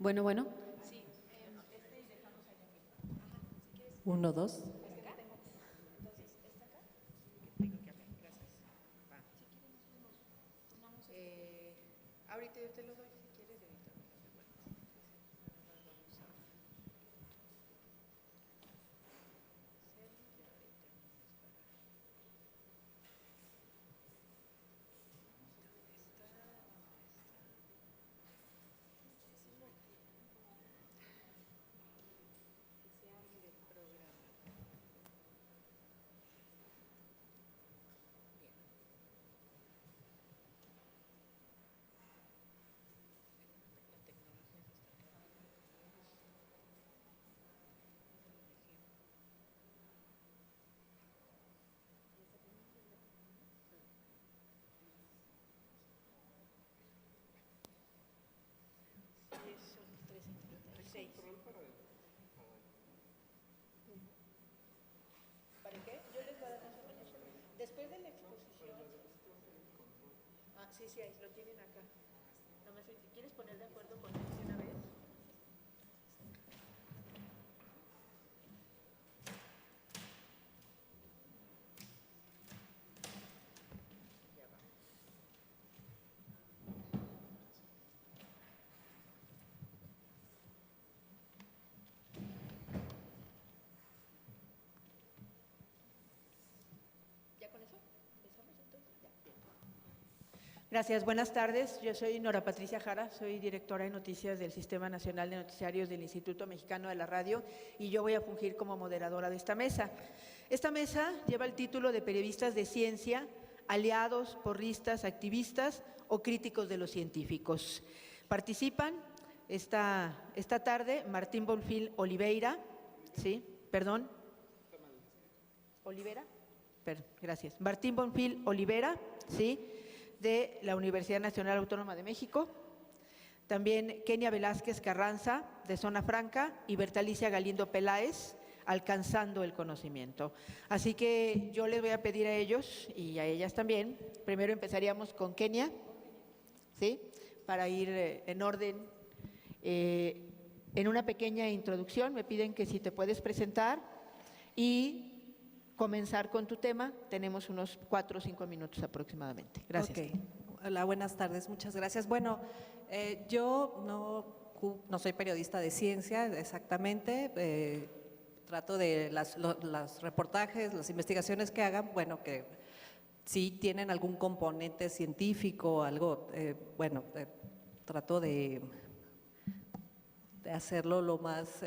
Bueno, bueno. Uno, dos. Ahorita yo te lo doy si quieres. ¿Para qué? Yo les voy a dar más o menos. Después de la exposición. Ah, sí, sí, ahí lo tienen acá. Nada más si quieres poner de acuerdo con él de una vez. Ya va. ¿Ya con eso? ¿Empezamos entonces? Ya, bien. Gracias, buenas tardes. Yo soy Nora Patricia Jara, soy directora de noticias del Sistema Nacional de Noticiarios del Instituto Mexicano de la Radio y yo voy a fungir como moderadora de esta mesa. Esta mesa lleva el título de Periodistas de Ciencia, aliados, porristas, activistas o críticos de los científicos. Participan esta tarde Martín Bonfil Oliveira, ¿sí? Perdón. ¿Olivera? Gracias. Martín Bonfil Olivera, ¿sí?, de la Universidad Nacional Autónoma de México. También Kenia Velázquez Carranza, de Zona Franca, y Bertalicia Galindo Peláez, Alcanzando el Conocimiento. Así que yo les voy a pedir a ellos y a ellas también, primero empezaríamos con Kenia, ¿sí?, para ir en orden. En una pequeña introducción me piden que si te puedes presentar y comenzar con tu tema. Tenemos unos 4 o 5 minutos aproximadamente. Gracias. Okay. Hola, buenas tardes, muchas gracias. Bueno, yo no soy periodista de ciencia exactamente, trato de los reportajes, las investigaciones que hagan, bueno, que sí tienen algún componente científico, algo, trato de hacerlo lo más,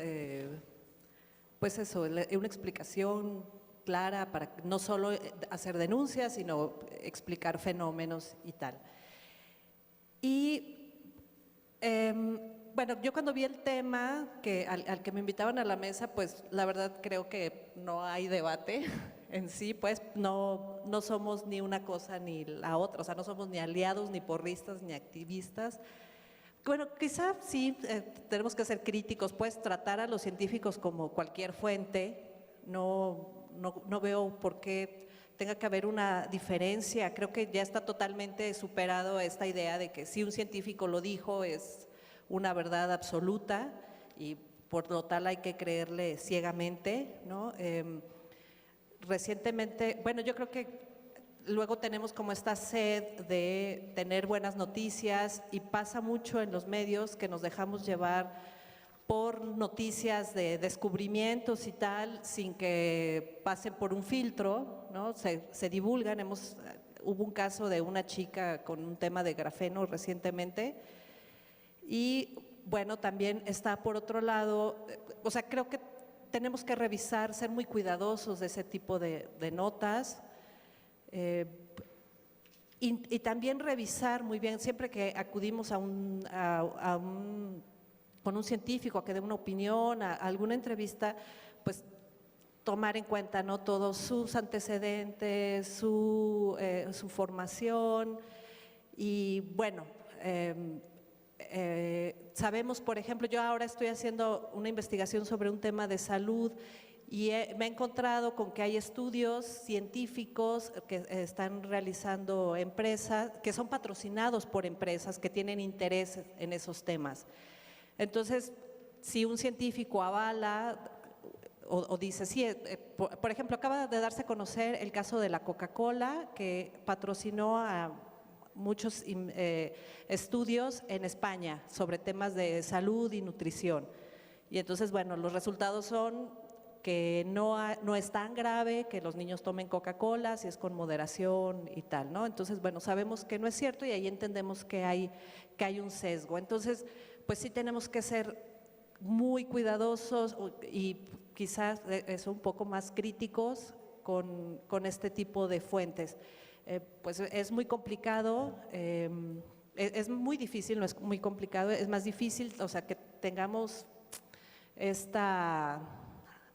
pues eso, una explicación clara para no solo hacer denuncias, sino explicar fenómenos y tal. Y bueno, yo cuando vi el tema al que me invitaban a la mesa, pues la verdad creo que no hay debate en sí, pues no somos ni una cosa ni la otra, o sea, no somos ni aliados, ni porristas, ni activistas. Bueno, quizá sí tenemos que ser críticos, pues tratar a los científicos como cualquier fuente. No veo por qué tenga que haber una diferencia. Creo que ya está totalmente superado esta idea de que si un científico lo dijo es una verdad absoluta y por lo tal hay que creerle ciegamente, ¿no? Recientemente, bueno, yo creo que luego tenemos como esta sed de tener buenas noticias y pasa mucho en los medios que nos dejamos llevar por noticias de descubrimientos y tal, sin que pasen por un filtro, ¿no? Se divulgan. Hubo un caso de una chica con un tema de grafeno recientemente y bueno, también está por otro lado, o sea, creo que tenemos que revisar, ser muy cuidadosos de ese tipo de notas. Y también revisar muy bien, siempre que acudimos con un científico a que dé una opinión, a alguna entrevista, pues tomar en cuenta, ¿no?, todos sus antecedentes, su formación. Y bueno, sabemos, por ejemplo, yo ahora estoy haciendo una investigación sobre un tema de salud y me he encontrado con que hay estudios científicos que están realizando empresas, que son patrocinados por empresas que tienen interés en esos temas. Entonces, si un científico avala o dice, sí, por ejemplo, acaba de darse a conocer el caso de la Coca-Cola, que patrocinó a muchos estudios en España sobre temas de salud y nutrición. Y entonces, bueno, los resultados son que no es tan grave que los niños tomen Coca-Cola, si es con moderación y tal, ¿no? Entonces, bueno, sabemos que no es cierto y ahí entendemos que hay un sesgo. Entonces, pues sí tenemos que ser muy cuidadosos y quizás eso un poco más críticos con este tipo de fuentes. Pues es muy complicado, es muy difícil, no es muy complicado, es más difícil, o sea, que tengamos esta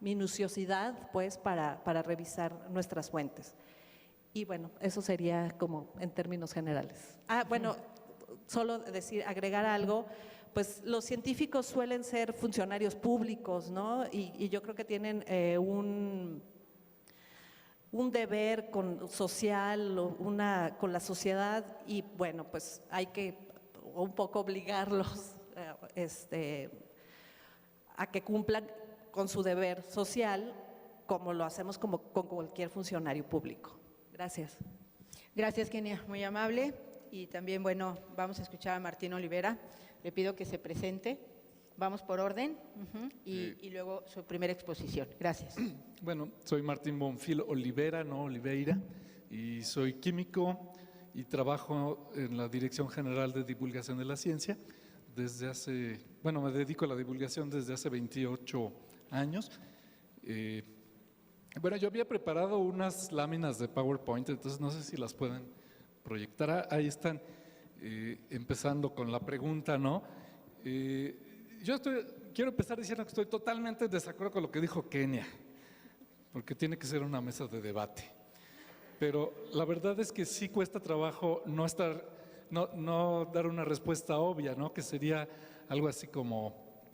minuciosidad pues para revisar nuestras fuentes. Y bueno, eso sería como en términos generales. Bueno, solo decir, agregar algo, pues los científicos suelen ser funcionarios públicos, ¿no? Y yo creo que tienen un deber social, con la sociedad y bueno, pues hay que un poco obligarlos a que cumplan con su deber social, como lo hacemos con cualquier funcionario público. Gracias. Gracias, Kenia, muy amable. Y también, bueno, vamos a escuchar a Martín Olivera. Le pido que se presente. Vamos por orden y luego su primera exposición. Gracias. Bueno, soy Martín Bonfil Olivera, no Oliveira, y soy químico y trabajo en la Dirección General de Divulgación de la Ciencia me dedico a la divulgación desde hace 28 años. Bueno, yo había preparado unas láminas de PowerPoint, entonces no sé si las pueden proyectar. Ahí están, empezando con la pregunta, ¿no? Quiero empezar diciendo que estoy totalmente en desacuerdo con lo que dijo Kenia, porque tiene que ser una mesa de debate. Pero la verdad es que sí cuesta trabajo no dar una respuesta obvia, ¿no? Que sería algo así como,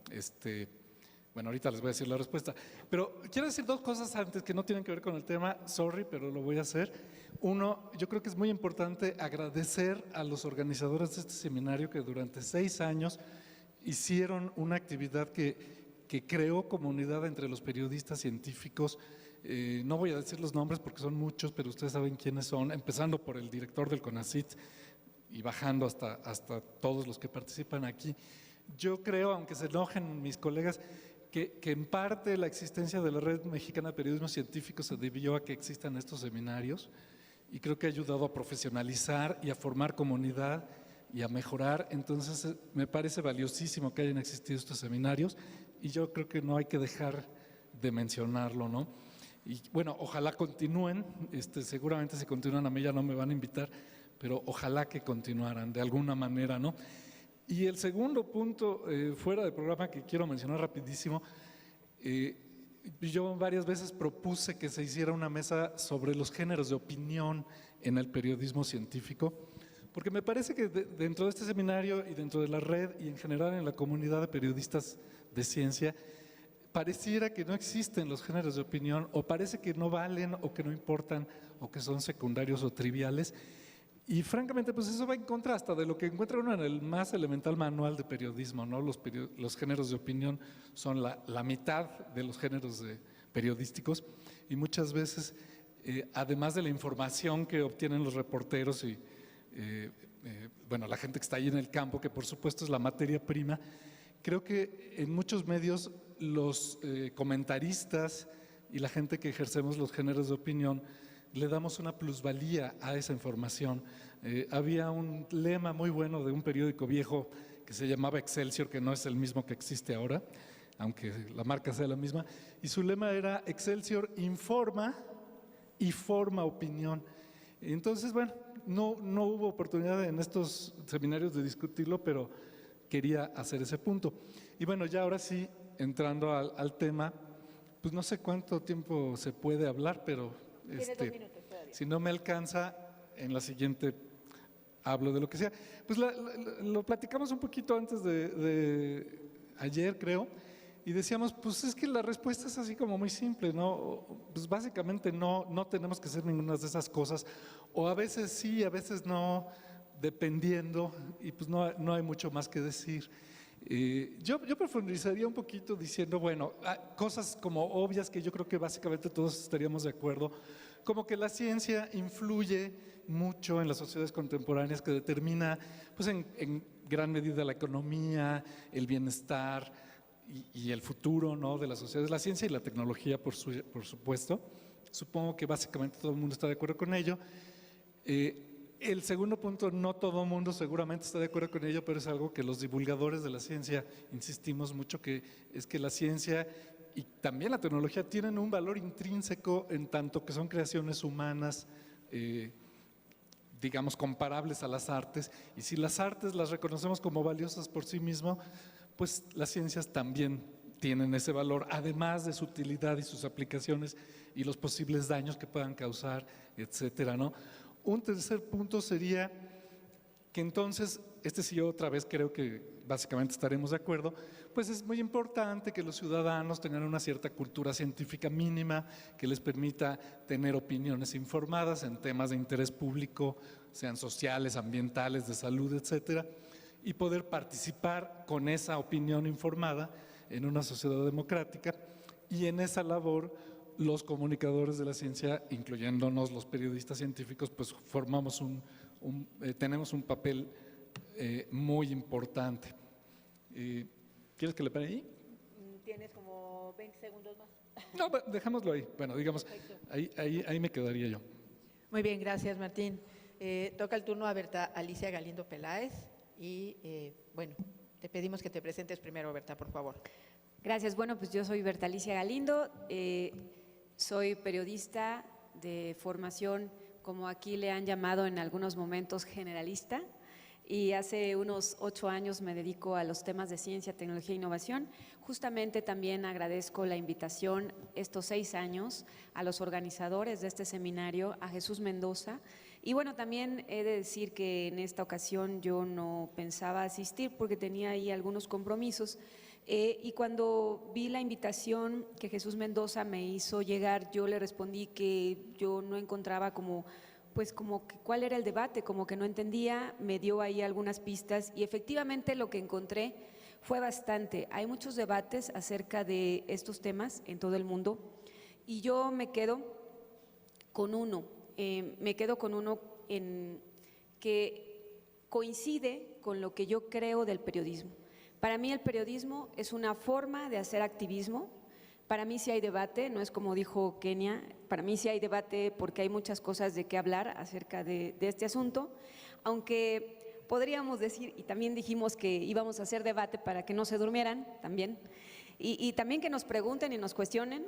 bueno, ahorita les voy a decir la respuesta. Pero quiero decir dos cosas antes que no tienen que ver con el tema, sorry, pero lo voy a hacer. Uno, yo creo que es muy importante agradecer a los organizadores de este seminario que durante 6 años hicieron una actividad que creó comunidad entre los periodistas científicos. No voy a decir los nombres porque son muchos, pero ustedes saben quiénes son, empezando por el director del CONACYT y bajando hasta todos los que participan aquí. Yo creo, aunque se enojen mis colegas, que en parte la existencia de la Red Mexicana de Periodismo Científico se debió a que existan estos seminarios y creo que ha ayudado a profesionalizar y a formar comunidad y a mejorar. Entonces me parece valiosísimo que hayan existido estos seminarios y yo creo que no hay que dejar de mencionarlo, ¿no? Y bueno, ojalá continúen, seguramente si continúan a mí ya no me van a invitar, pero ojalá que continuaran de alguna manera, ¿no? Y el segundo punto, fuera del programa, que quiero mencionar rapidísimo, yo varias veces propuse que se hiciera una mesa sobre los géneros de opinión en el periodismo científico, porque me parece que dentro de este seminario y dentro de la red y en general en la comunidad de periodistas de ciencia, pareciera que no existen los géneros de opinión o parece que no valen o que no importan o que son secundarios o triviales. Y francamente, pues eso va en contra hasta de lo que encuentra uno en el más elemental manual de periodismo, ¿no? Los géneros de opinión son la mitad de los géneros periodísticos y muchas veces, además de la información que obtienen los reporteros y bueno, la gente que está ahí en el campo, que por supuesto es la materia prima, creo que en muchos medios los comentaristas y la gente que ejercemos los géneros de opinión le damos una plusvalía a esa información. Había un lema muy bueno de un periódico viejo que se llamaba Excelsior, que no es el mismo que existe ahora, aunque la marca sea la misma, y su lema era Excelsior informa y forma opinión. Entonces, bueno, no hubo oportunidad en estos seminarios de discutirlo, pero quería hacer ese punto. Y bueno, ya ahora sí, entrando al tema, pues no sé cuánto tiempo se puede hablar, pero Tiene 2 minutos todavía. Si no me alcanza, en la siguiente hablo de lo que sea. Pues lo platicamos un poquito antes de ayer, creo, y decíamos, pues es que la respuesta es así como muy simple, ¿no? Pues básicamente no tenemos que hacer ninguna de esas cosas, o a veces sí, a veces no, dependiendo, y pues no hay mucho más que decir. Yo profundizaría un poquito diciendo, bueno, cosas como obvias que yo creo que básicamente todos estaríamos de acuerdo, como que la ciencia influye mucho en las sociedades contemporáneas, que determina pues en gran medida la economía, el bienestar y el futuro, ¿no?, de las sociedades, la ciencia y la tecnología, por supuesto. Supongo que básicamente todo el mundo está de acuerdo con ello. El segundo punto, no todo el mundo seguramente está de acuerdo con ello, pero es algo que los divulgadores de la ciencia insistimos mucho, que es que la ciencia y también la tecnología tienen un valor intrínseco en tanto que son creaciones humanas, digamos, comparables a las artes, y si las artes las reconocemos como valiosas por sí mismas, pues las ciencias también tienen ese valor, además de su utilidad y sus aplicaciones y los posibles daños que puedan causar, etcétera, ¿no? Un tercer punto sería que entonces, sí otra vez creo que básicamente estaremos de acuerdo, pues es muy importante que los ciudadanos tengan una cierta cultura científica mínima que les permita tener opiniones informadas en temas de interés público, sean sociales, ambientales, de salud, etcétera, y poder participar con esa opinión informada en una sociedad democrática. Y en esa labor los comunicadores de la ciencia, incluyéndonos los periodistas científicos, pues tenemos un papel muy importante. ¿Quieres que le pare ahí? Tienes como 20 segundos más. No, dejémoslo ahí. Bueno, digamos, ahí me quedaría yo. Muy bien, gracias, Martín. Toca el turno a Berta Alicia Galindo Peláez y, bueno, te pedimos que te presentes primero, Berta, por favor. Gracias. Bueno, pues yo soy Berta Alicia Galindo, soy periodista de formación, como aquí le han llamado en algunos momentos, generalista, y hace unos 8 años me dedico a los temas de ciencia, tecnología e innovación. Justamente también agradezco la invitación estos 6 años a los organizadores de este seminario, a Jesús Mendoza. Y bueno, también he de decir que en esta ocasión yo no pensaba asistir porque tenía ahí algunos compromisos. Y cuando vi la invitación que Jesús Mendoza me hizo llegar, yo le respondí que yo no encontraba cuál era el debate, como que no entendía, me dio ahí algunas pistas y efectivamente lo que encontré fue bastante. Hay muchos debates acerca de estos temas en todo el mundo y yo me quedo con uno en que coincide con lo que yo creo del periodismo. Para mí el periodismo es una forma de hacer activismo. Para mí sí hay debate, no es como dijo Kenia, para mí sí hay debate porque hay muchas cosas de qué hablar acerca de este asunto, aunque podríamos decir, y también dijimos que íbamos a hacer debate para que no se durmieran también, y también que nos pregunten y nos cuestionen.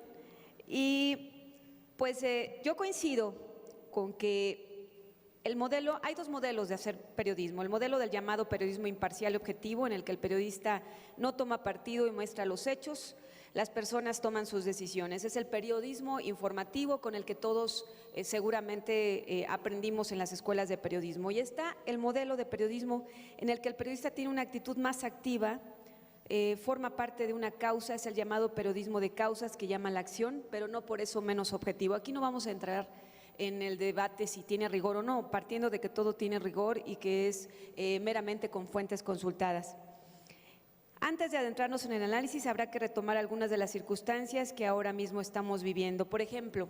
Y pues yo coincido con que hay 2 modelos de hacer periodismo, el modelo del llamado periodismo imparcial y objetivo, en el que el periodista no toma partido y muestra los hechos, las personas toman sus decisiones. Es el periodismo informativo con el que todos seguramente aprendimos en las escuelas de periodismo. Y está el modelo de periodismo en el que el periodista tiene una actitud más activa, forma parte de una causa, es el llamado periodismo de causas, que llama la acción, pero no por eso menos objetivo. Aquí no vamos a entrar en el debate si tiene rigor o no, partiendo de que todo tiene rigor y que es meramente con fuentes consultadas. Antes de adentrarnos en el análisis, habrá que retomar algunas de las circunstancias que ahora mismo estamos viviendo. Por ejemplo,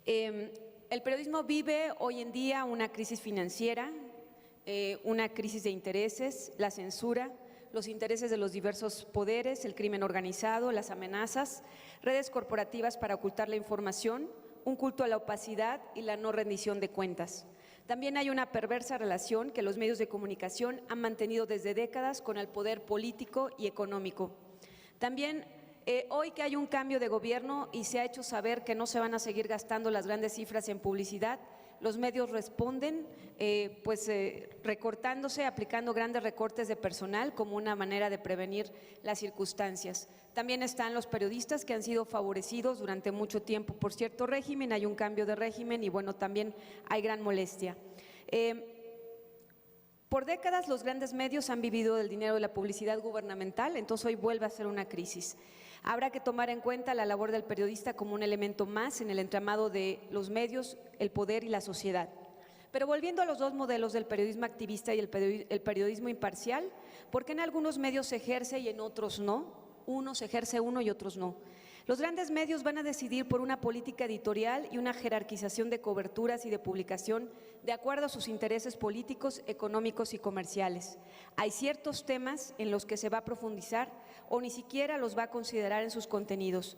el periodismo vive hoy en día una crisis financiera, una crisis de intereses, la censura, los intereses de los diversos poderes, el crimen organizado, las amenazas, redes corporativas para ocultar la información, un culto a la opacidad y la no rendición de cuentas. También hay una perversa relación que los medios de comunicación han mantenido desde décadas con el poder político y económico. También hoy que hay un cambio de gobierno y se ha hecho saber que no se van a seguir gastando las grandes cifras en publicidad, los medios responden recortándose, aplicando grandes recortes de personal como una manera de prevenir las circunstancias. También están los periodistas que han sido favorecidos durante mucho tiempo por cierto régimen, hay un cambio de régimen y bueno, también hay gran molestia. Por décadas los grandes medios han vivido del dinero de la publicidad gubernamental, entonces hoy vuelve a ser una crisis. Habrá que tomar en cuenta la labor del periodista como un elemento más en el entramado de los medios, el poder y la sociedad. Pero volviendo a los dos modelos del periodismo activista y el periodismo imparcial, ¿por qué en algunos medios se ejerce y en otros no? Unos ejerce uno y otros no. Los grandes medios van a decidir por una política editorial y una jerarquización de coberturas y de publicación de acuerdo a sus intereses políticos, económicos y comerciales. Hay ciertos temas en los que se va a profundizar o ni siquiera los va a considerar en sus contenidos.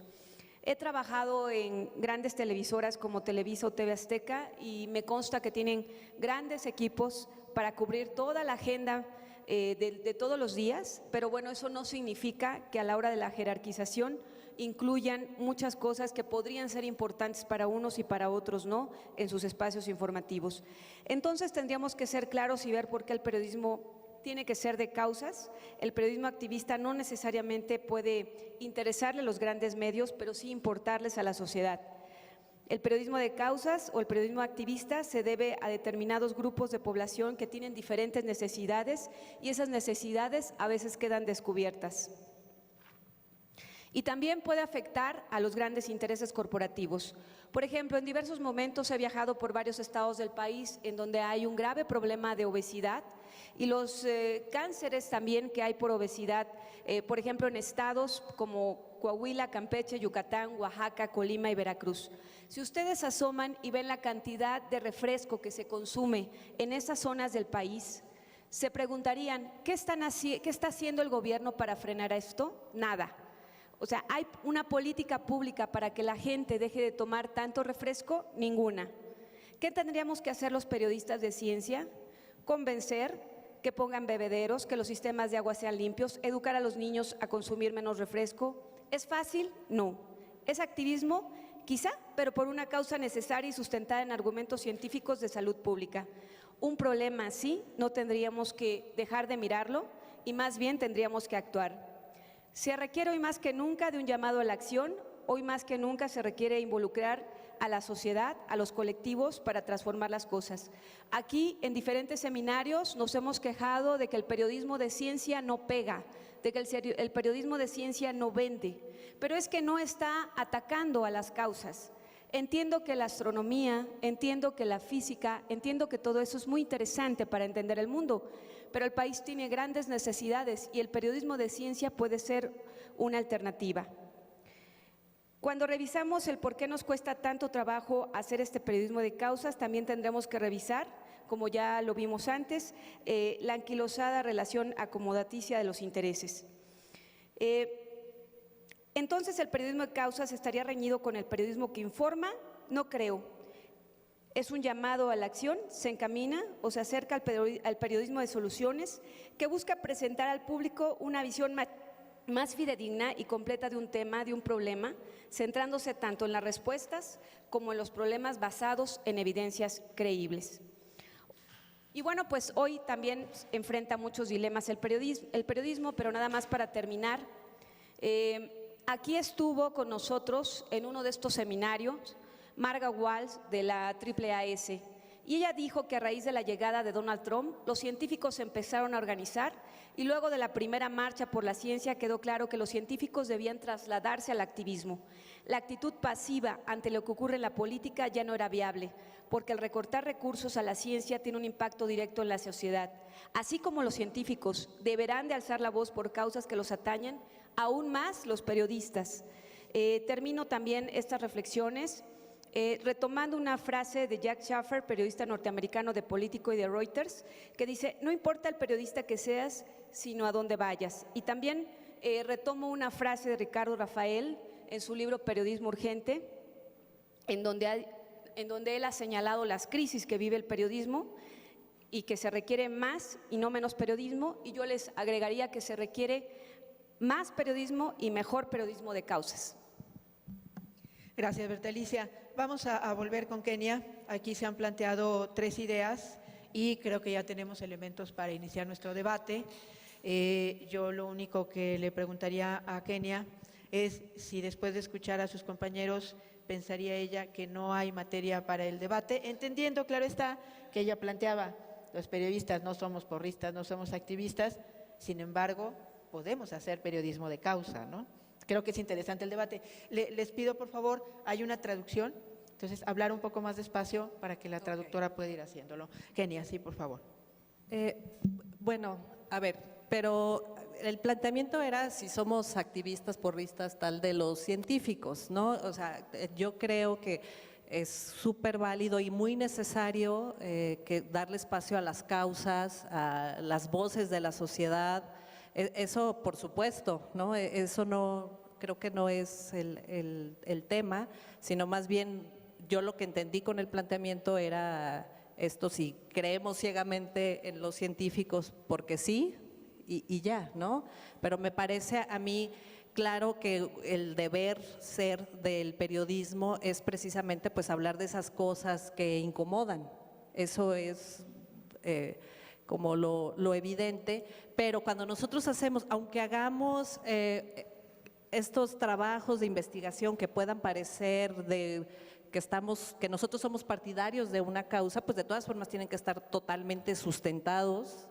He trabajado en grandes televisoras como Televisa o TV Azteca y me consta que tienen grandes equipos para cubrir toda la agenda de todos los días, pero bueno, eso no significa que a la hora de la jerarquización incluyan muchas cosas que podrían ser importantes para unos y para otros no en sus espacios informativos. Entonces tendríamos que ser claros y ver por qué el periodismo tiene que ser de causas. El periodismo activista no necesariamente puede interesarle a los grandes medios, pero sí importarles a la sociedad. El periodismo de causas o el periodismo activista se debe a determinados grupos de población que tienen diferentes necesidades y esas necesidades a veces quedan descubiertas. Y también puede afectar a los grandes intereses corporativos. Por ejemplo, en diversos momentos he viajado por varios estados del país en donde hay un grave problema de obesidad y los cánceres también que hay por obesidad, por ejemplo, en estados como Coahuila, Campeche, Yucatán, Oaxaca, Colima y Veracruz. Si ustedes asoman y ven la cantidad de refresco que se consume en esas zonas del país, se preguntarían, ¿qué está haciendo el gobierno para frenar esto? Nada. O sea, ¿hay una política pública para que la gente deje de tomar tanto refresco? Ninguna. ¿Qué tendríamos que hacer los periodistas de ciencia? Convencer que pongan bebederos, que los sistemas de agua sean limpios, educar a los niños a consumir menos refresco. ¿Es fácil? No. ¿Es activismo? Quizá, pero por una causa necesaria y sustentada en argumentos científicos de salud pública. Un problema así no tendríamos que dejar de mirarlo y más bien tendríamos que actuar. Se requiere hoy más que nunca de un llamado a la acción, hoy más que nunca se requiere involucrar a la sociedad, a los colectivos para transformar las cosas. Aquí en diferentes seminarios nos hemos quejado de que el periodismo de ciencia no pega, de que el periodismo de ciencia no vende, pero es que no está atacando a las causas. Entiendo que la astronomía, entiendo que la física, entiendo que todo eso es muy interesante para entender el mundo, pero el país tiene grandes necesidades y el periodismo de ciencia puede ser una alternativa. Cuando revisamos el por qué nos cuesta tanto trabajo hacer este periodismo de causas, también tendremos que revisar, como ya lo vimos antes, la anquilosada relación acomodaticia de los intereses. Entonces, ¿el periodismo de causas estaría reñido con el periodismo que informa? No creo. Es un llamado a la acción, se encamina o se acerca al periodismo de soluciones que busca presentar al público una visión más fidedigna y completa de un tema, de un problema, centrándose tanto en las respuestas como en los problemas basados en evidencias creíbles. Y bueno, pues hoy también enfrenta muchos dilemas el periodismo, pero nada más para terminar. Aquí estuvo con nosotros en uno de estos seminarios Marga Walsh de la AAAS y ella dijo que a raíz de la llegada de Donald Trump los científicos se empezaron a organizar y luego de la primera marcha por la ciencia quedó claro que los científicos debían trasladarse al activismo. La actitud pasiva ante lo que ocurre en la política ya no era viable, porque el recortar recursos a la ciencia tiene un impacto directo en la sociedad. Así como los científicos deberán de alzar la voz por causas que los atañen, aún más los periodistas. Termino también estas reflexiones retomando una frase de Jack Schaffer, periodista norteamericano de Político y de Reuters, que dice, no importa el periodista que seas, sino a dónde vayas. Y también retomo una frase de Ricardo Rafael en su libro Periodismo Urgente, en donde él ha señalado las crisis que vive el periodismo y que se requiere más y no menos periodismo, y yo les agregaría que se requiere más periodismo y mejor periodismo de causas. Gracias, Bertalicia. Vamos a volver con Kenia. Aquí se han planteado 3 ideas y creo que ya tenemos elementos para iniciar nuestro debate. Yo lo único que le preguntaría a Kenia es si después de escuchar a sus compañeros pensaría ella que no hay materia para el debate, entendiendo, claro está, que ella planteaba, los periodistas no somos porristas, no somos activistas, sin embargo, podemos hacer periodismo de causa, ¿no? Creo que es interesante el debate. Les pido, por favor, hay una traducción Entonces, hablar un poco más despacio para que la traductora pueda ir haciéndolo. Kenia, sí, por favor. Bueno, a ver, pero el planteamiento era si somos activistas, porristas, tal de los científicos, ¿no? O sea, yo creo que es súper válido y muy necesario que darle espacio a las causas, a las voces de la sociedad. Eso, por supuesto, ¿no? Eso no, creo que no es el tema, sino más bien yo lo que entendí con el planteamiento era esto, si creemos ciegamente en los científicos porque sí y ya, ¿no? Pero me parece a mí claro que el deber ser del periodismo es precisamente pues hablar de esas cosas que incomodan. Eso es como lo evidente, pero cuando nosotros hacemos, aunque hagamos estos trabajos de investigación que puedan parecer que nosotros somos partidarios de una causa, pues de todas formas tienen que estar totalmente sustentados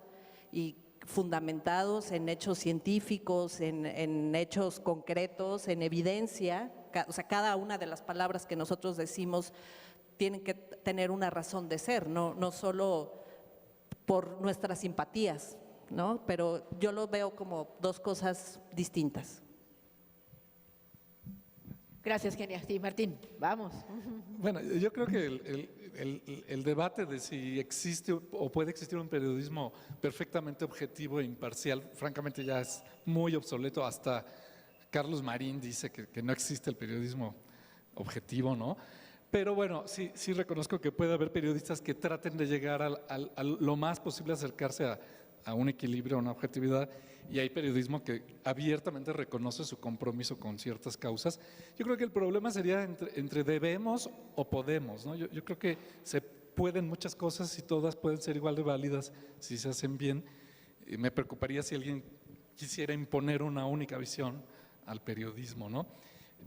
y fundamentados en hechos científicos, en hechos concretos, en evidencia. O sea, cada una de las palabras que nosotros decimos tienen que tener una razón de ser, no solo por nuestras simpatías, ¿no? Pero yo lo veo como dos cosas distintas. Gracias, Kenia. Sí, Martín, vamos. Bueno, yo creo que el debate de si existe o puede existir un periodismo perfectamente objetivo e imparcial, francamente ya es muy obsoleto. Hasta Carlos Marín dice que no existe el periodismo objetivo, ¿no? Pero bueno, sí reconozco que puede haber periodistas que traten de llegar a lo más posible acercarse a un equilibrio, a una objetividad, y hay periodismo que abiertamente reconoce su compromiso con ciertas causas. Yo creo que el problema sería entre debemos o podemos, ¿no? Yo creo que se pueden muchas cosas y todas pueden ser igual de válidas si se hacen bien. Me preocuparía si alguien quisiera imponer una única visión al periodismo, ¿no?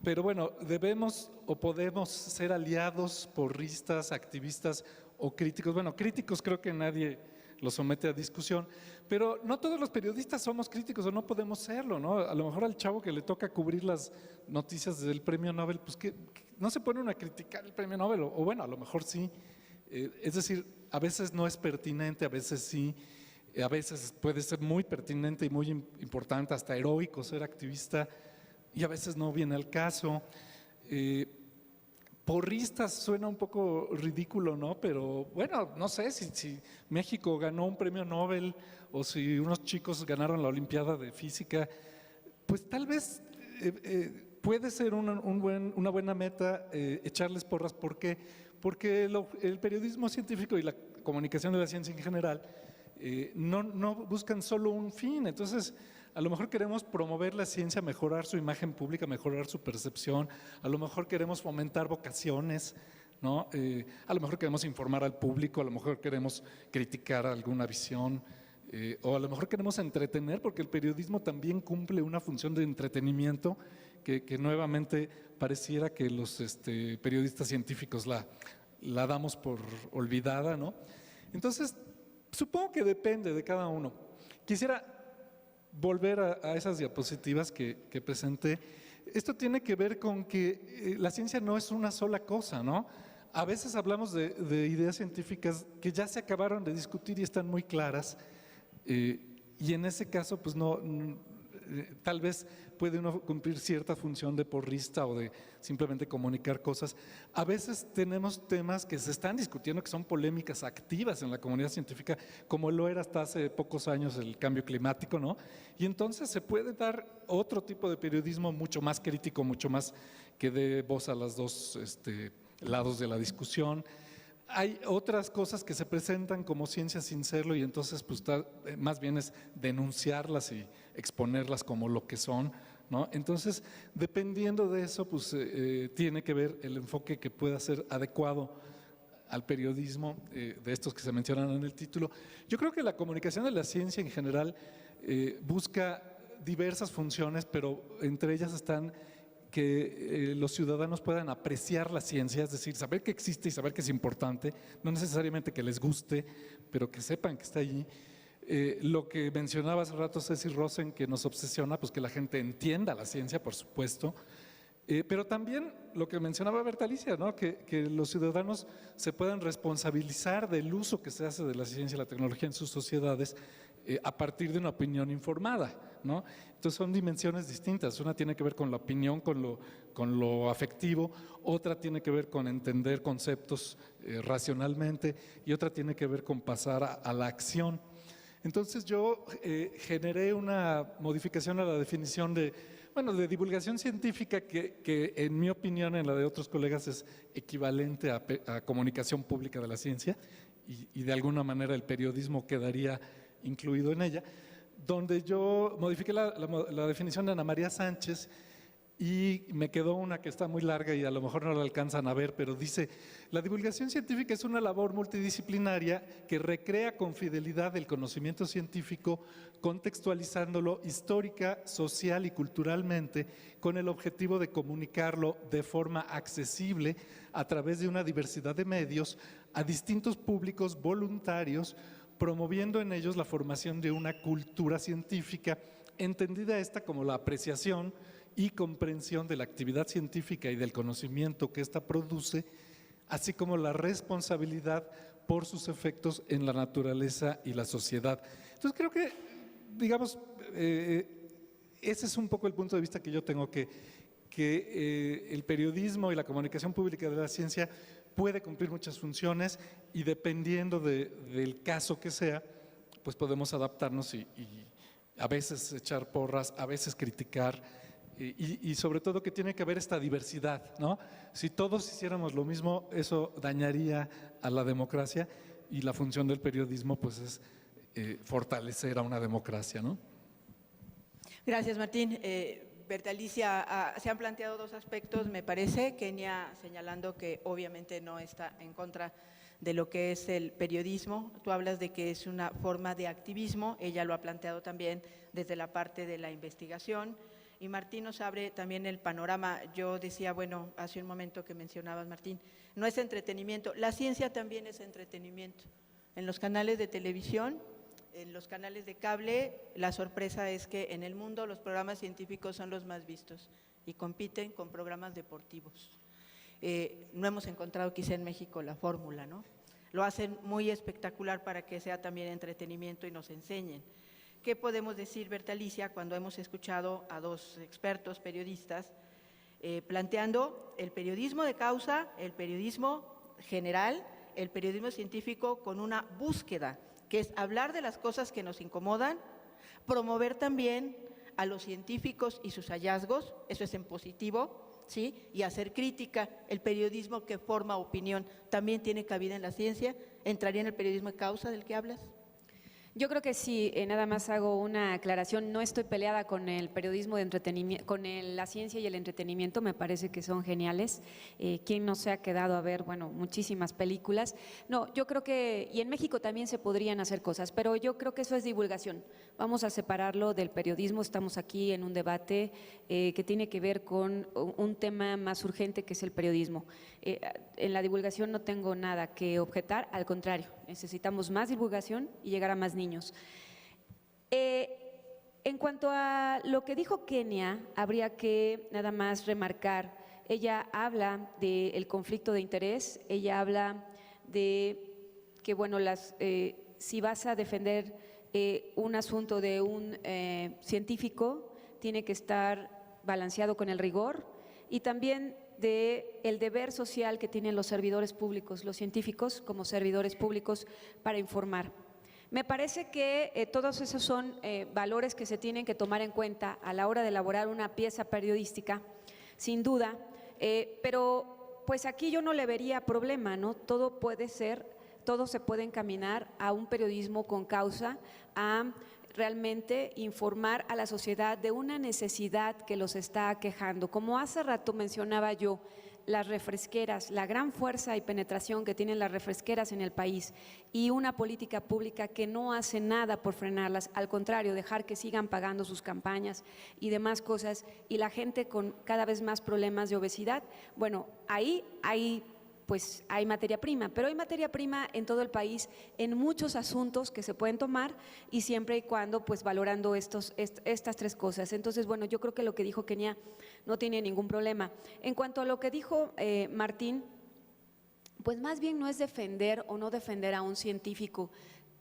Pero bueno, debemos o podemos ser aliados, porristas, activistas o críticos. Bueno, críticos creo que nadie lo somete a discusión, pero no todos los periodistas somos críticos o no podemos serlo, ¿no? A lo mejor al chavo que le toca cubrir las noticias del premio Nobel, pues que no se pone uno a criticar el premio Nobel, o bueno, a lo mejor sí. Es decir, a veces no es pertinente, a veces sí, a veces puede ser muy pertinente y muy importante, hasta heroico ser activista, y a veces no viene al caso. Porristas suena un poco ridículo, ¿no? Pero bueno, no sé si México ganó un premio Nobel o si unos chicos ganaron la Olimpiada de Física, pues tal vez puede ser una buena meta echarles porras. ¿Por qué? Porque el periodismo científico y la comunicación de la ciencia en general no buscan solo un fin. Entonces, a lo mejor queremos promover la ciencia, mejorar su imagen pública, mejorar su percepción, a lo mejor queremos fomentar vocaciones, ¿no? A lo mejor queremos informar al público, a lo mejor queremos criticar alguna visión, o a lo mejor queremos entretener, porque el periodismo también cumple una función de entretenimiento que nuevamente pareciera que los periodistas científicos la damos por olvidada, ¿no? Entonces, supongo que depende de cada uno. Quisiera volver a esas diapositivas que presenté. Esto tiene que ver con que la ciencia no es una sola cosa, ¿no? A veces hablamos de ideas científicas que ya se acabaron de discutir y están muy claras, y en ese caso pues tal vez puede uno cumplir cierta función de porrista o de simplemente comunicar cosas. A veces tenemos temas que se están discutiendo que son polémicas activas en la comunidad científica, como lo era hasta hace pocos años el cambio climático, ¿no? Y entonces se puede dar otro tipo de periodismo mucho más crítico, mucho más que dé voz a los dos lados de la discusión. Hay otras cosas que se presentan como ciencia sin serlo y entonces pues más bien es denunciarlas y exponerlas como lo que son, ¿no? Entonces, dependiendo de eso, pues tiene que ver el enfoque que pueda ser adecuado al periodismo de estos que se mencionan en el título. Yo creo que la comunicación de la ciencia en general busca diversas funciones, pero entre ellas están que los ciudadanos puedan apreciar la ciencia, es decir, saber que existe y saber que es importante, no necesariamente que les guste, pero que sepan que está allí. Lo que mencionaba hace rato Ceci Rosen, que nos obsesiona, pues que la gente entienda la ciencia, por supuesto, Pero también lo que mencionaba Berta Alicia, ¿no? Que los ciudadanos se puedan responsabilizar del uso que se hace de la ciencia y la tecnología en sus sociedades a partir de una opinión informada, ¿no? Entonces son dimensiones distintas. Una tiene que ver con la opinión, con lo afectivo, otra tiene que ver con entender conceptos racionalmente y otra tiene que ver con pasar a la acción. Entonces yo generé una modificación a la definición de divulgación científica que en mi opinión, en la de otros colegas, es equivalente a comunicación pública de la ciencia y de alguna manera el periodismo quedaría incluido en ella, donde yo modifiqué la definición de Ana María Sánchez y me quedó una que está muy larga y a lo mejor no la alcanzan a ver, pero dice: la divulgación científica es una labor multidisciplinaria que recrea con fidelidad el conocimiento científico, contextualizándolo histórica, social y culturalmente, con el objetivo de comunicarlo de forma accesible a través de una diversidad de medios a distintos públicos voluntarios, promoviendo en ellos la formación de una cultura científica, entendida esta como la apreciación y comprensión de la actividad científica y del conocimiento que ésta produce, así como la responsabilidad por sus efectos en la naturaleza y la sociedad. Entonces creo que, digamos, ese es un poco el punto de vista que yo tengo, que el periodismo y la comunicación pública de la ciencia puede cumplir muchas funciones y dependiendo del caso que sea, pues podemos adaptarnos y a veces echar porras, a veces criticar y sobre todo que tiene que haber esta diversidad, ¿no? Si todos hiciéramos lo mismo, eso dañaría a la democracia y la función del periodismo pues es fortalecer a una democracia, ¿no? Gracias, Martín. Berta Alicia, se han planteado dos aspectos, me parece. Kenia señalando que obviamente no está en contra de lo que es el periodismo. Tú hablas de que es una forma de activismo, ella lo ha planteado también desde la parte de la investigación. Y Martín nos abre también el panorama. Yo decía, bueno, hace un momento que mencionabas, Martín, no es entretenimiento, la ciencia también es entretenimiento. En los canales de televisión, en los canales de cable, la sorpresa es que en el mundo los programas científicos son los más vistos y compiten con programas deportivos. No hemos encontrado quizá en México la fórmula, ¿no? Lo hacen muy espectacular para que sea también entretenimiento y nos enseñen. ¿Qué podemos decir, Berta Alicia, cuando hemos escuchado a dos expertos periodistas planteando el periodismo de causa, el periodismo general, el periodismo científico con una búsqueda, que es hablar de las cosas que nos incomodan, promover también a los científicos y sus hallazgos, eso es en positivo, ¿sí? Y hacer crítica? El periodismo que forma opinión también tiene cabida en la ciencia. ¿Entraría en el periodismo de causa del que hablas? Yo creo que sí, nada más hago una aclaración, no estoy peleada con el periodismo de entretenimiento, con la ciencia y el entretenimiento, me parece que son geniales. ¿Quién no se ha quedado a ver, bueno, muchísimas películas? No, yo creo que, y en México también se podrían hacer cosas, pero yo creo que eso es divulgación. Vamos a separarlo del periodismo, estamos aquí en un debate que tiene que ver con un tema más urgente que es el periodismo. En la divulgación no tengo nada que objetar, al contrario, necesitamos más divulgación y llegar a más niños. En cuanto a lo que dijo Kenia, habría que nada más remarcar, ella habla del conflicto de interés, ella habla de que, bueno, si vas a defender un asunto de un científico, tiene que estar balanceado con el rigor y también del deber social que tienen los servidores públicos, los científicos como servidores públicos para informar. Me parece que todos esos son valores que se tienen que tomar en cuenta a la hora de elaborar una pieza periodística, sin duda, pero pues aquí yo no le vería problema, ¿no? Todo se puede encaminar a un periodismo con causa, a realmente informar a la sociedad de una necesidad que los está aquejando. Como hace rato mencionaba yo, las refresqueras, la gran fuerza y penetración que tienen las refresqueras en el país y una política pública que no hace nada por frenarlas, al contrario, dejar que sigan pagando sus campañas y demás cosas, y la gente con cada vez más problemas de obesidad. Bueno, ahí hay pues hay materia prima, pero hay materia prima en todo el país en muchos asuntos que se pueden tomar y siempre y cuando pues valorando estas tres cosas. Entonces, bueno, yo creo que lo que dijo Kenia no tiene ningún problema. En cuanto a lo que dijo Martín, pues más bien no es defender o no defender a un científico.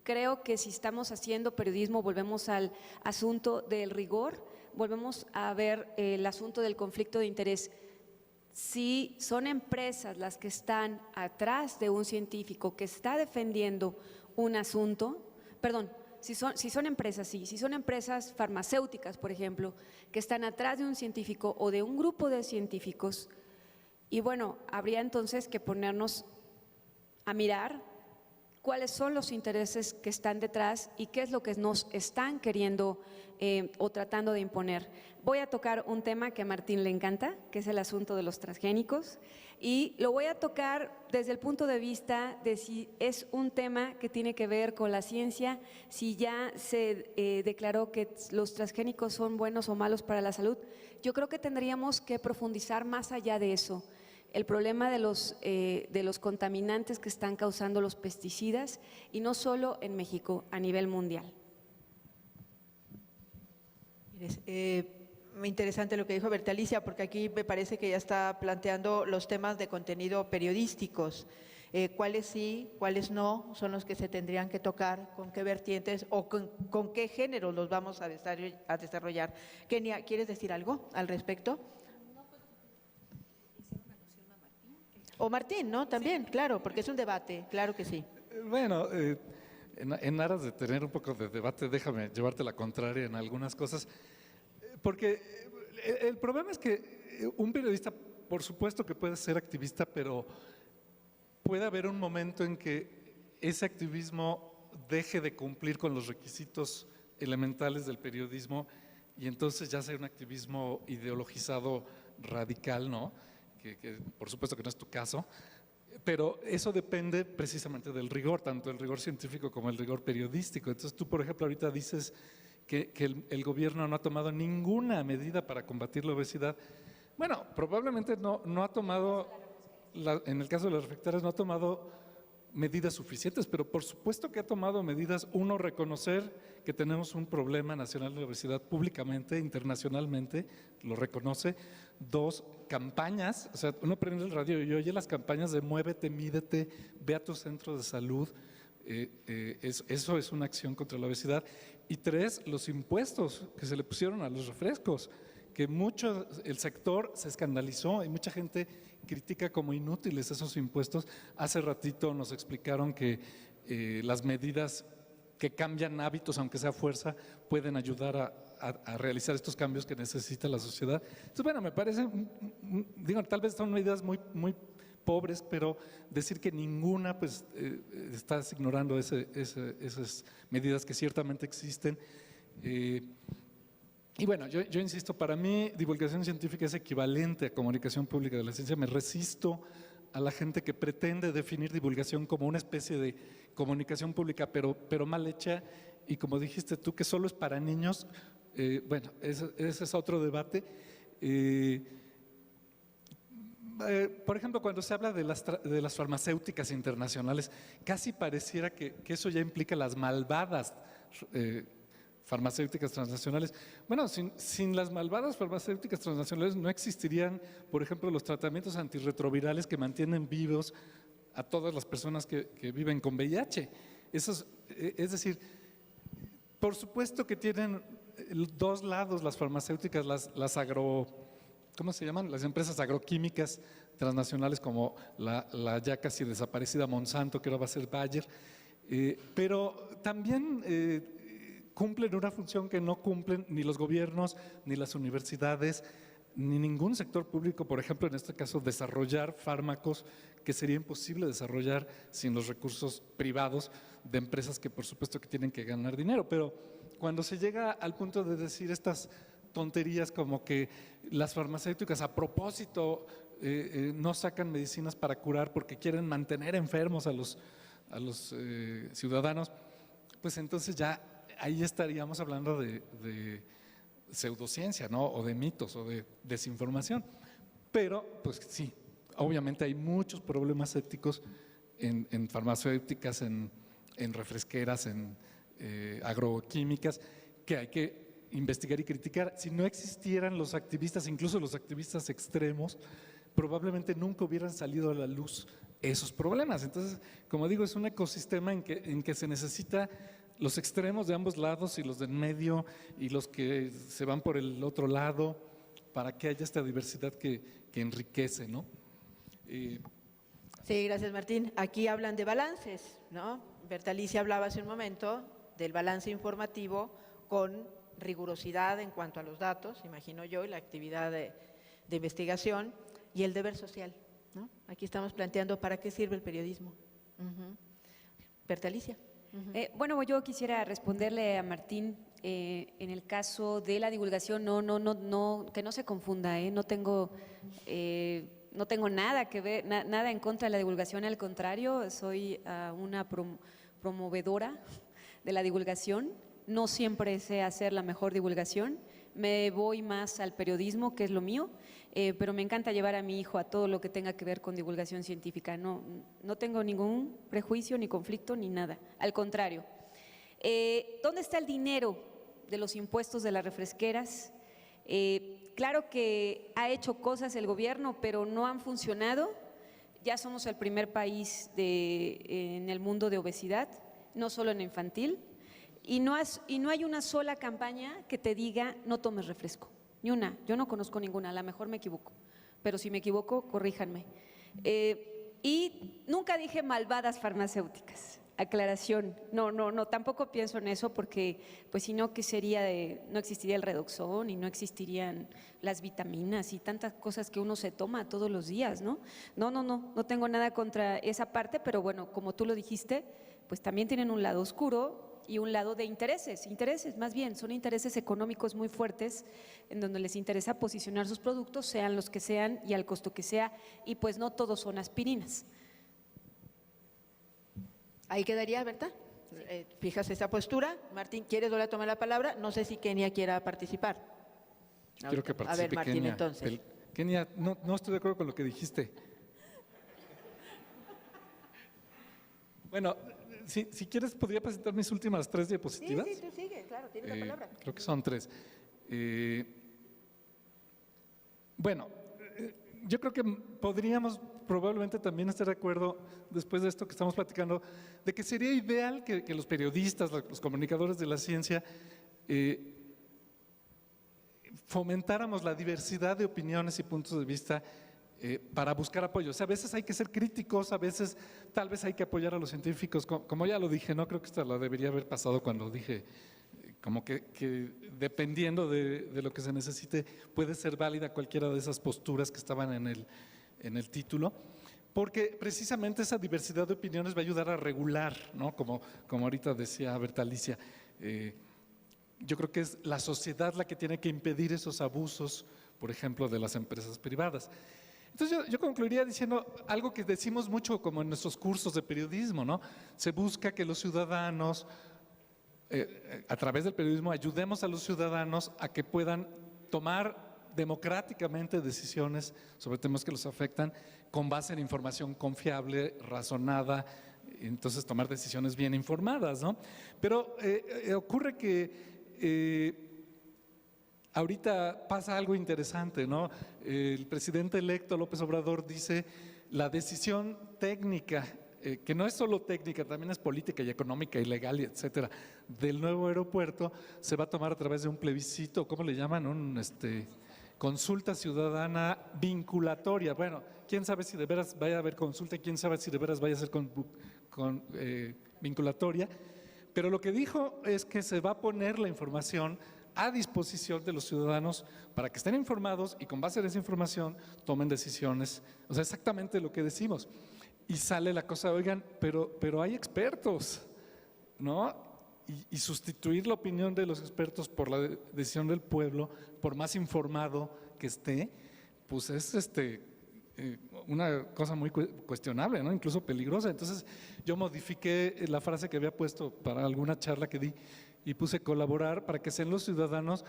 Creo que si estamos haciendo periodismo, volvemos al asunto del rigor, volvemos a ver el asunto del conflicto de interés. Si son empresas las que están atrás de un científico que está defendiendo un asunto, perdón, si son empresas, sí, si son empresas farmacéuticas, por ejemplo, que están atrás de un científico o de un grupo de científicos, y bueno, habría entonces que ponernos a mirar cuáles son los intereses que están detrás y qué es lo que nos están queriendo o tratando de imponer. Voy a tocar un tema que a Martín le encanta, que es el asunto de los transgénicos, y lo voy a tocar desde el punto de vista de si es un tema que tiene que ver con la ciencia, si ya se declaró que los transgénicos son buenos o malos para la salud. Yo creo que tendríamos que profundizar más allá de eso. El problema de los contaminantes que están causando los pesticidas, y no solo en México, a nivel mundial. Muy interesante lo que dijo Bertalicia, porque aquí me parece que ya está planteando los temas de contenido periodísticos. Cuáles sí, cuáles no, son los que se tendrían que tocar, con qué vertientes o con qué género los vamos a desarrollar. Kenia, ¿quieres decir algo al respecto? O Martín, ¿no? También, claro, porque es un debate, claro que sí. Bueno, en aras de tener un poco de debate, déjame llevarte la contraria en algunas cosas, porque el problema es que un periodista, por supuesto que puede ser activista, pero puede haber un momento en que ese activismo deje de cumplir con los requisitos elementales del periodismo y entonces ya sea un activismo ideologizado radical, ¿no? Que por supuesto que no es tu caso, pero eso depende precisamente del rigor, tanto el rigor científico como el rigor periodístico. Entonces tú, por ejemplo, ahorita dices que el gobierno no ha tomado ninguna medida para combatir la obesidad. Bueno, probablemente no ha tomado, en el caso de las refractarias, no ha tomado medidas suficientes, pero por supuesto que ha tomado medidas. Uno, reconocer que tenemos un problema nacional de obesidad públicamente, internacionalmente, lo reconoce. Dos, campañas, o sea, uno prende el radio y oye las campañas de muévete, mídete, ve a tu centro de salud. Eso es una acción contra la obesidad. Y tres, los impuestos que se le pusieron a los refrescos, que el sector se escandalizó y mucha gente critica como inútiles esos impuestos. Hace ratito nos explicaron que las medidas que cambian hábitos, aunque sea fuerza, pueden ayudar a realizar estos cambios que necesita la sociedad. Entonces, bueno, me parece, digo, tal vez son medidas muy pobres, pero decir que ninguna, pues estás ignorando esas medidas que ciertamente existen. Y bueno, yo insisto, para mí divulgación científica es equivalente a comunicación pública de la ciencia. Me resisto a la gente que pretende definir divulgación como una especie de comunicación pública, pero mal hecha, y como dijiste tú, que solo es para niños. Bueno, ese es otro debate. Por ejemplo, cuando se habla de las farmacéuticas internacionales, casi pareciera que eso ya implica las malvadas farmacéuticas transnacionales. Bueno, sin las malvadas farmacéuticas transnacionales no existirían, por ejemplo, los tratamientos antirretrovirales que mantienen vivos a todas las personas que viven con VIH. Es decir, por supuesto que tienen dos lados las farmacéuticas, ¿cómo se llaman? Las empresas agroquímicas transnacionales como la ya casi desaparecida Monsanto, que ahora va a ser Bayer, pero también cumplen una función que no cumplen ni los gobiernos, ni las universidades, ni ningún sector público. Por ejemplo, en este caso, desarrollar fármacos que sería imposible desarrollar sin los recursos privados de empresas que por supuesto que tienen que ganar dinero. Pero cuando se llega al punto de decir estas tonterías como que las farmacéuticas a propósito no sacan medicinas para curar porque quieren mantener enfermos a los ciudadanos, pues entonces ya ahí estaríamos hablando de pseudociencia, ¿no? O de mitos o de desinformación. Pero, pues sí, Obviamente hay muchos problemas éticos en farmacéuticas, en refresqueras, en agroquímicas, que hay que investigar y criticar. Si no existieran los activistas, incluso los activistas extremos, probablemente nunca hubieran salido a la luz esos problemas. Entonces, como digo, es un ecosistema en que se necesita los extremos de ambos lados y los del medio y los que se van por el otro lado para que haya esta diversidad que enriquece, ¿no? Sí, gracias Martín. Aquí hablan de balances, ¿no? Bertalicia hablaba hace un momento del balance informativo con rigurosidad en cuanto a los datos, imagino yo, y la actividad de investigación y el deber social, ¿no? Aquí estamos planteando para qué sirve el periodismo. Bertalicia. Bueno, yo quisiera responderle a Martín en el caso de la divulgación, que no se confunda, no tengo nada que ver, nada en contra de la divulgación, al contrario, soy una promovedora de la divulgación. No siempre sé hacer la mejor divulgación, me voy más al periodismo, que es lo mío, pero me encanta llevar a mi hijo a todo lo que tenga que ver con divulgación científica. No tengo ningún prejuicio, ni conflicto, ni nada, al contrario. ¿Dónde está el dinero de los impuestos de las refresqueras? Claro que ha hecho cosas el gobierno, pero no han funcionado. Ya somos el primer país en el mundo de obesidad, no solo en infantil. Y no hay una sola campaña que te diga no tomes refresco, ni una. Yo no conozco ninguna, a lo mejor me equivoco, pero si me equivoco, corríjanme. Y nunca dije malvadas farmacéuticas, aclaración. No, tampoco pienso en eso porque pues si no, ¿qué sería no existiría el redoxón y no existirían las vitaminas y tantas cosas que uno se toma todos los días, ¿no? No tengo nada contra esa parte, pero bueno, como tú lo dijiste, pues también tienen un lado oscuro y un lado de intereses más bien, son intereses económicos muy fuertes en donde les interesa posicionar sus productos, sean los que sean y al costo que sea, y pues no todos son aspirinas. Ahí quedaría, Berta. Fijas esa postura. Martín, ¿quieres volver a tomar la palabra? No sé si Kenia quiera participar. Quiero que participe A ver, Martín, Kenia. entonces. Kenia, no estoy de acuerdo con lo que dijiste. Bueno, si quieres, podría presentar mis últimas 3 diapositivas. Sí, tú sigue, claro, tienes la palabra. Creo que son 3. Bueno, yo creo que podríamos probablemente también estar de acuerdo, después de esto que estamos platicando, de que sería ideal que los periodistas, los comunicadores de la ciencia, fomentáramos la diversidad de opiniones y puntos de vista para buscar apoyo. O sea, a veces hay que ser críticos, a veces tal vez hay que apoyar a los científicos, como ya lo dije, no creo que esto lo debería haber pasado cuando dije, como que dependiendo de lo que se necesite, puede ser válida cualquiera de esas posturas que estaban en el título, porque precisamente esa diversidad de opiniones va a ayudar a regular, ¿no? Como ahorita decía Bertalicia, yo creo que es la sociedad la que tiene que impedir esos abusos, por ejemplo, de las empresas privadas. Entonces yo concluiría diciendo algo que decimos mucho como en nuestros cursos de periodismo, ¿no? Se busca que los ciudadanos, a través del periodismo, ayudemos a los ciudadanos a que puedan tomar democráticamente decisiones sobre temas que los afectan con base en información confiable, razonada, entonces tomar decisiones bien informadas, ¿no? Pero ocurre que ahorita pasa algo interesante, ¿no? El presidente electo López Obrador dice la decisión técnica, que no es solo técnica, también es política y económica y legal, y etcétera, del nuevo aeropuerto se va a tomar a través de un plebiscito, ¿cómo le llaman? Consulta ciudadana vinculatoria. Bueno, quién sabe si de veras vaya a haber consulta, quién sabe si de veras vaya a ser vinculatoria, pero lo que dijo es que se va a poner la información a disposición de los ciudadanos para que estén informados y con base en esa información tomen decisiones. O sea, exactamente lo que decimos. Y sale la cosa, oigan, pero hay expertos, ¿no? Y sustituir la opinión de los expertos por la decisión del pueblo, por más informado que esté, pues es una cosa muy cuestionable, ¿no? Incluso peligrosa. Entonces yo modifiqué la frase que había puesto para alguna charla que di, y puse colaborar para que sean los ciudadanos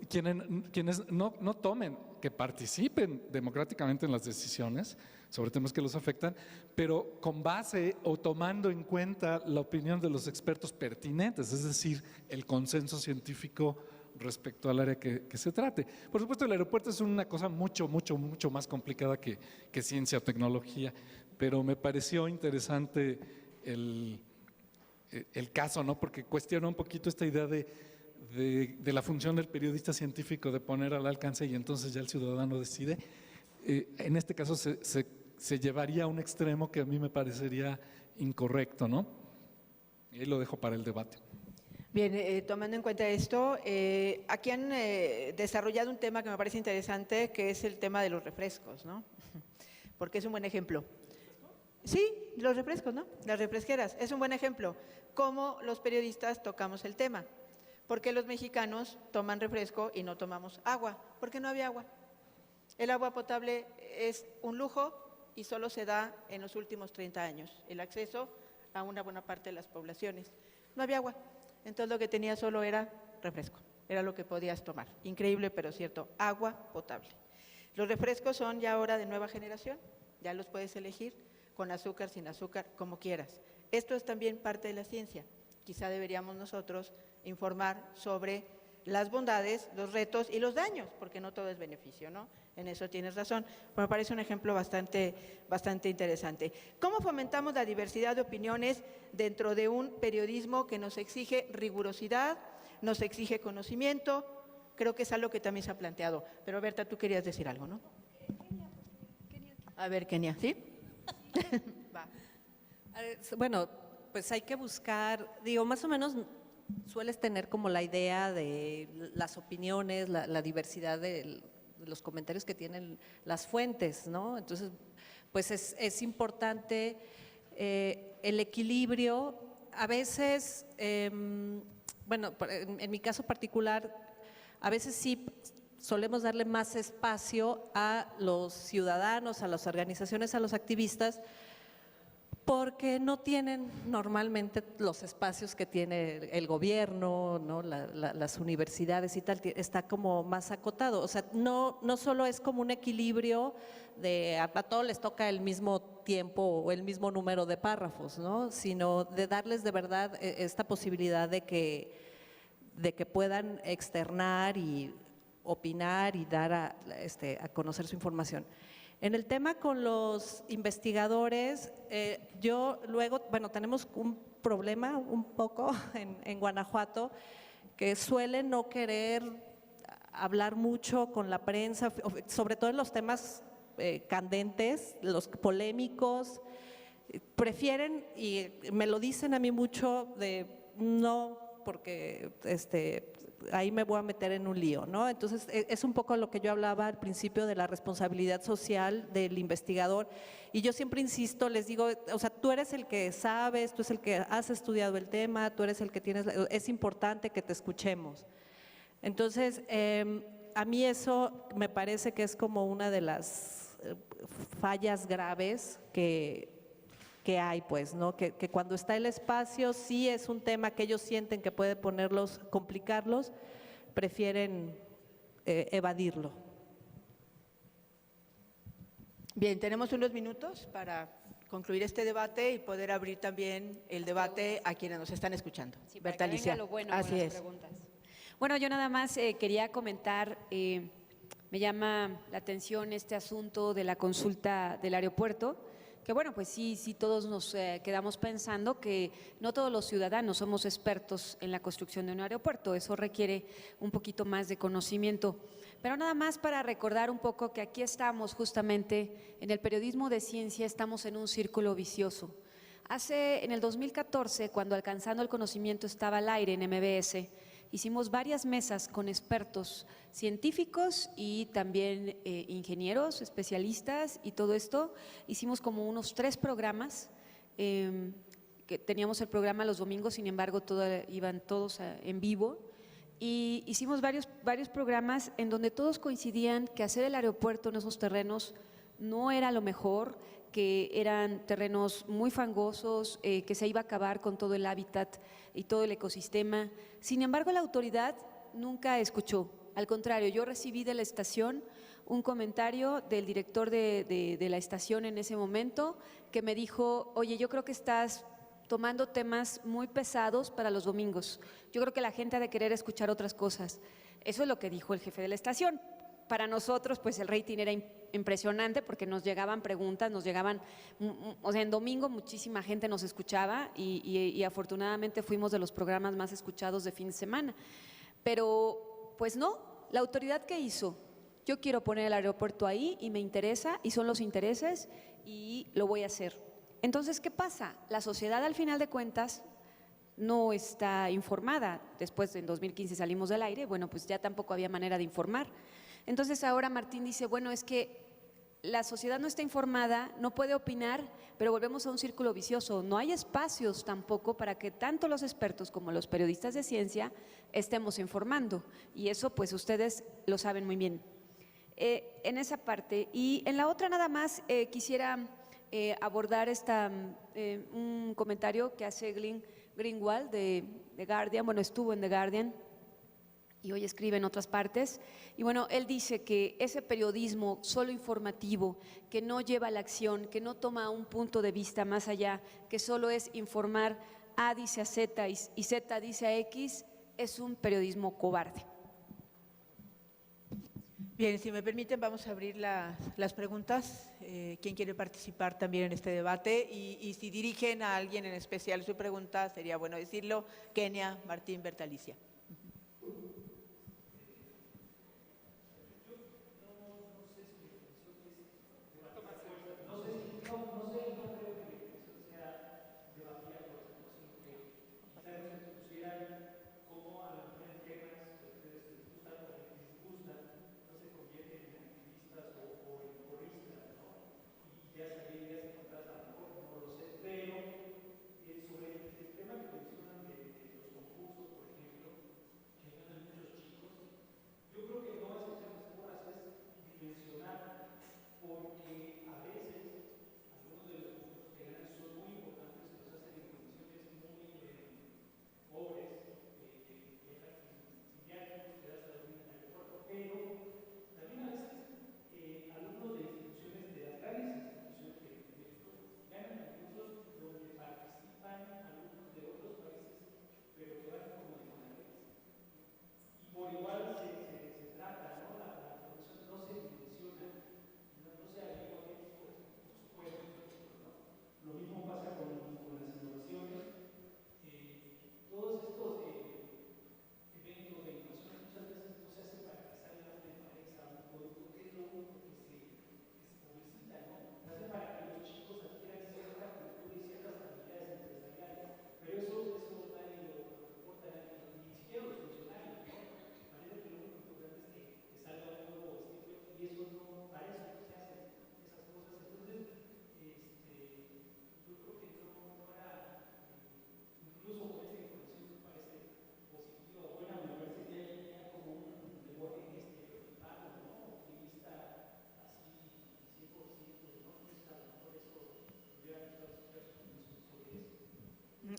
quienes no tomen, que participen democráticamente en las decisiones sobre temas que los afectan, pero con base o tomando en cuenta la opinión de los expertos pertinentes, es decir, el consenso científico respecto al área que se trate. Por supuesto, el aeropuerto es una cosa mucho más complicada que ciencia o tecnología, pero me pareció interesante el caso, ¿no? Porque cuestiona un poquito esta idea de la función del periodista científico de poner al alcance y entonces ya el ciudadano decide. En este caso se llevaría a un extremo que a mí me parecería incorrecto, ¿no? Y ahí lo dejo para el debate. Bien, tomando en cuenta esto, aquí han desarrollado un tema que me parece interesante, que es el tema de los refrescos, ¿no? Porque es un buen ejemplo. Sí, los refrescos, ¿no? Las refresqueras, es un buen ejemplo. Cómo los periodistas tocamos el tema. ¿Por qué los mexicanos toman refresco y no tomamos agua? Porque no había agua. El agua potable es un lujo y solo se da en los últimos 30 años, el acceso a una buena parte de las poblaciones. No había agua. Entonces lo que tenía solo era refresco, era lo que podías tomar. Increíble, pero cierto, agua potable. Los refrescos son ya ahora de nueva generación, ya los puedes elegir, con azúcar, sin azúcar, como quieras. Esto es también parte de la ciencia. Quizá deberíamos nosotros informar sobre las bondades, los retos y los daños, porque no todo es beneficio, ¿no? En eso tienes razón. Me parece un ejemplo bastante interesante. ¿Cómo fomentamos la diversidad de opiniones dentro de un periodismo que nos exige rigurosidad, nos exige conocimiento? Creo que es algo que también se ha planteado. Pero Berta, tú querías decir algo, ¿no? A ver, Kenia, ¿sí? Va. Bueno, pues hay que buscar, digo, más o menos sueles tener como la idea de las opiniones, la diversidad de los comentarios que tienen las fuentes, ¿no? Entonces, pues es importante el equilibrio. A veces, bueno, en mi caso particular, a veces sí solemos darle más espacio a los ciudadanos, a las organizaciones, a los activistas, porque no tienen normalmente los espacios que tiene el gobierno, ¿no? Las universidades y tal, está como más acotado. O sea, no solo es como un equilibrio de a todos les toca el mismo tiempo o el mismo número de párrafos, ¿no? Sino de darles de verdad esta posibilidad de que puedan externar y opinar y dar a conocer su información. En el tema con los investigadores, yo luego, bueno, tenemos un problema un poco en Guanajuato, que suelen no querer hablar mucho con la prensa, sobre todo en los temas candentes, los polémicos, prefieren, y me lo dicen a mí mucho, de no, porque ahí me voy a meter en un lío, ¿no? Entonces, es un poco lo que yo hablaba al principio de la responsabilidad social del investigador, y yo siempre insisto, les digo, o sea, tú eres el que sabes, tú eres el que has estudiado el tema, tú eres el que tienes, es importante que te escuchemos. Entonces, a mí eso me parece que es como una de las fallas graves que hay, pues, ¿no? Que cuando está el espacio, sí es un tema que ellos sienten que puede complicarlos, prefieren evadirlo. Bien, tenemos unos minutos para concluir este debate y poder abrir también el debate a quienes nos están escuchando. Sí, para Berta que Alicia. venga lo bueno Así con las es. preguntas. Bueno, yo nada más quería comentar, me llama la atención este asunto de la consulta del aeropuerto, que bueno, pues sí todos nos quedamos pensando que no todos los ciudadanos somos expertos en la construcción de un aeropuerto, eso requiere un poquito más de conocimiento. Pero nada más para recordar un poco que aquí estamos justamente en el periodismo de ciencia, estamos en un círculo vicioso. En el 2014, cuando Alcanzando el Conocimiento estaba al aire en MBS, hicimos varias mesas con expertos científicos y también ingenieros, especialistas y todo esto. Hicimos como unos 3 programas, que teníamos el programa los domingos, sin embargo iban todos en vivo. Y hicimos varios programas en donde todos coincidían que hacer el aeropuerto en esos terrenos no era lo mejor, que eran terrenos muy fangosos, que se iba a acabar con todo el hábitat y todo el ecosistema. Sin embargo, la autoridad nunca escuchó. Al contrario, yo recibí de la estación un comentario del director de la estación en ese momento que me dijo: oye, yo creo que estás tomando temas muy pesados para los domingos. Yo creo que la gente ha de querer escuchar otras cosas. Eso es lo que dijo el jefe de la estación. Para nosotros, pues el rating era impresionante porque nos llegaban preguntas, nos llegaban, o sea, en domingo muchísima gente nos escuchaba y afortunadamente fuimos de los programas más escuchados de fin de semana. Pero, pues no, la autoridad ¿qué hizo? Yo quiero poner el aeropuerto ahí y me interesa y son los intereses y lo voy a hacer. Entonces, ¿qué pasa? La sociedad al final de cuentas no está informada. Después, en 2015 salimos del aire, bueno, pues ya tampoco había manera de informar. Entonces ahora Martín dice, bueno, es que la sociedad no está informada, no puede opinar, pero volvemos a un círculo vicioso. No hay espacios tampoco para que tanto los expertos como los periodistas de ciencia estemos informando. Y eso pues ustedes lo saben muy bien. En esa parte. Y en la otra nada más quisiera abordar un comentario que hace Glenn Greenwald de The Guardian, bueno, estuvo en The Guardian y hoy escribe en otras partes. Y bueno, él dice que ese periodismo solo informativo, que no lleva a la acción, que no toma un punto de vista más allá, que solo es informar A dice a Z y Z dice a X, es un periodismo cobarde. Bien, si me permiten, vamos a abrir las preguntas. ¿Quién quiere participar también en este debate? Y si dirigen a alguien en especial su pregunta, sería bueno decirlo. Kenia, Martín, Bertalicia.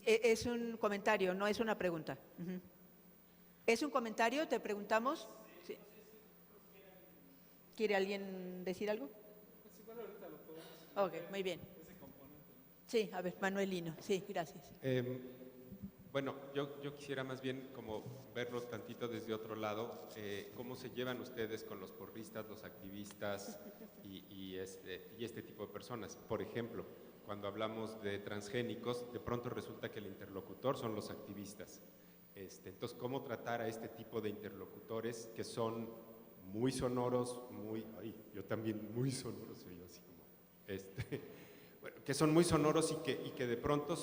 Es un comentario, no es una pregunta. ¿Es un comentario? ¿Te preguntamos? Sí. ¿Quiere alguien decir algo? Ok, muy bien. Sí, a ver, Manuelino. Sí, gracias. Bueno, yo quisiera más bien como verlo tantito desde otro lado, cómo se llevan ustedes con los porristas, los activistas y este tipo de personas. Por ejemplo, cuando hablamos de transgénicos, de pronto resulta que el interlocutor son los activistas. Entonces, ¿cómo tratar a este tipo de interlocutores que son muy sonoros, yo también muy sonoro soy yo, así como, bueno, que son muy sonoros y que de pronto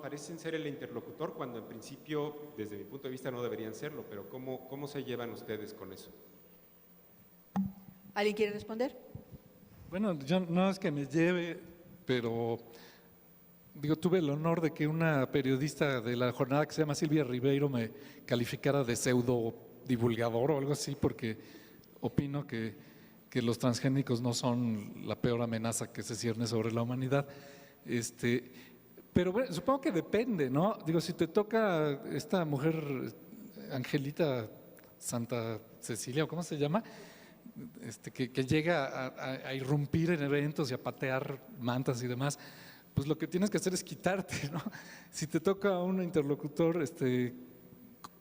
parecen ser el interlocutor cuando en principio, desde mi punto de vista, no deberían serlo, pero ¿cómo se llevan ustedes con eso? ¿Alguien quiere responder? Bueno, yo no es que me lleve, pero tuve el honor de que una periodista de la jornada que se llama Silvia Ribeiro me calificara de pseudo divulgador o algo así, porque opino que que los transgénicos no son la peor amenaza que se cierne sobre la humanidad. Pero bueno, supongo que depende, ¿no? Digo, si te toca esta mujer, Angelita Santa Cecilia, ¿o cómo se llama? Que llega a irrumpir en eventos y a patear mantas y demás, pues lo que tienes que hacer es quitarte, ¿no? Si te toca a un interlocutor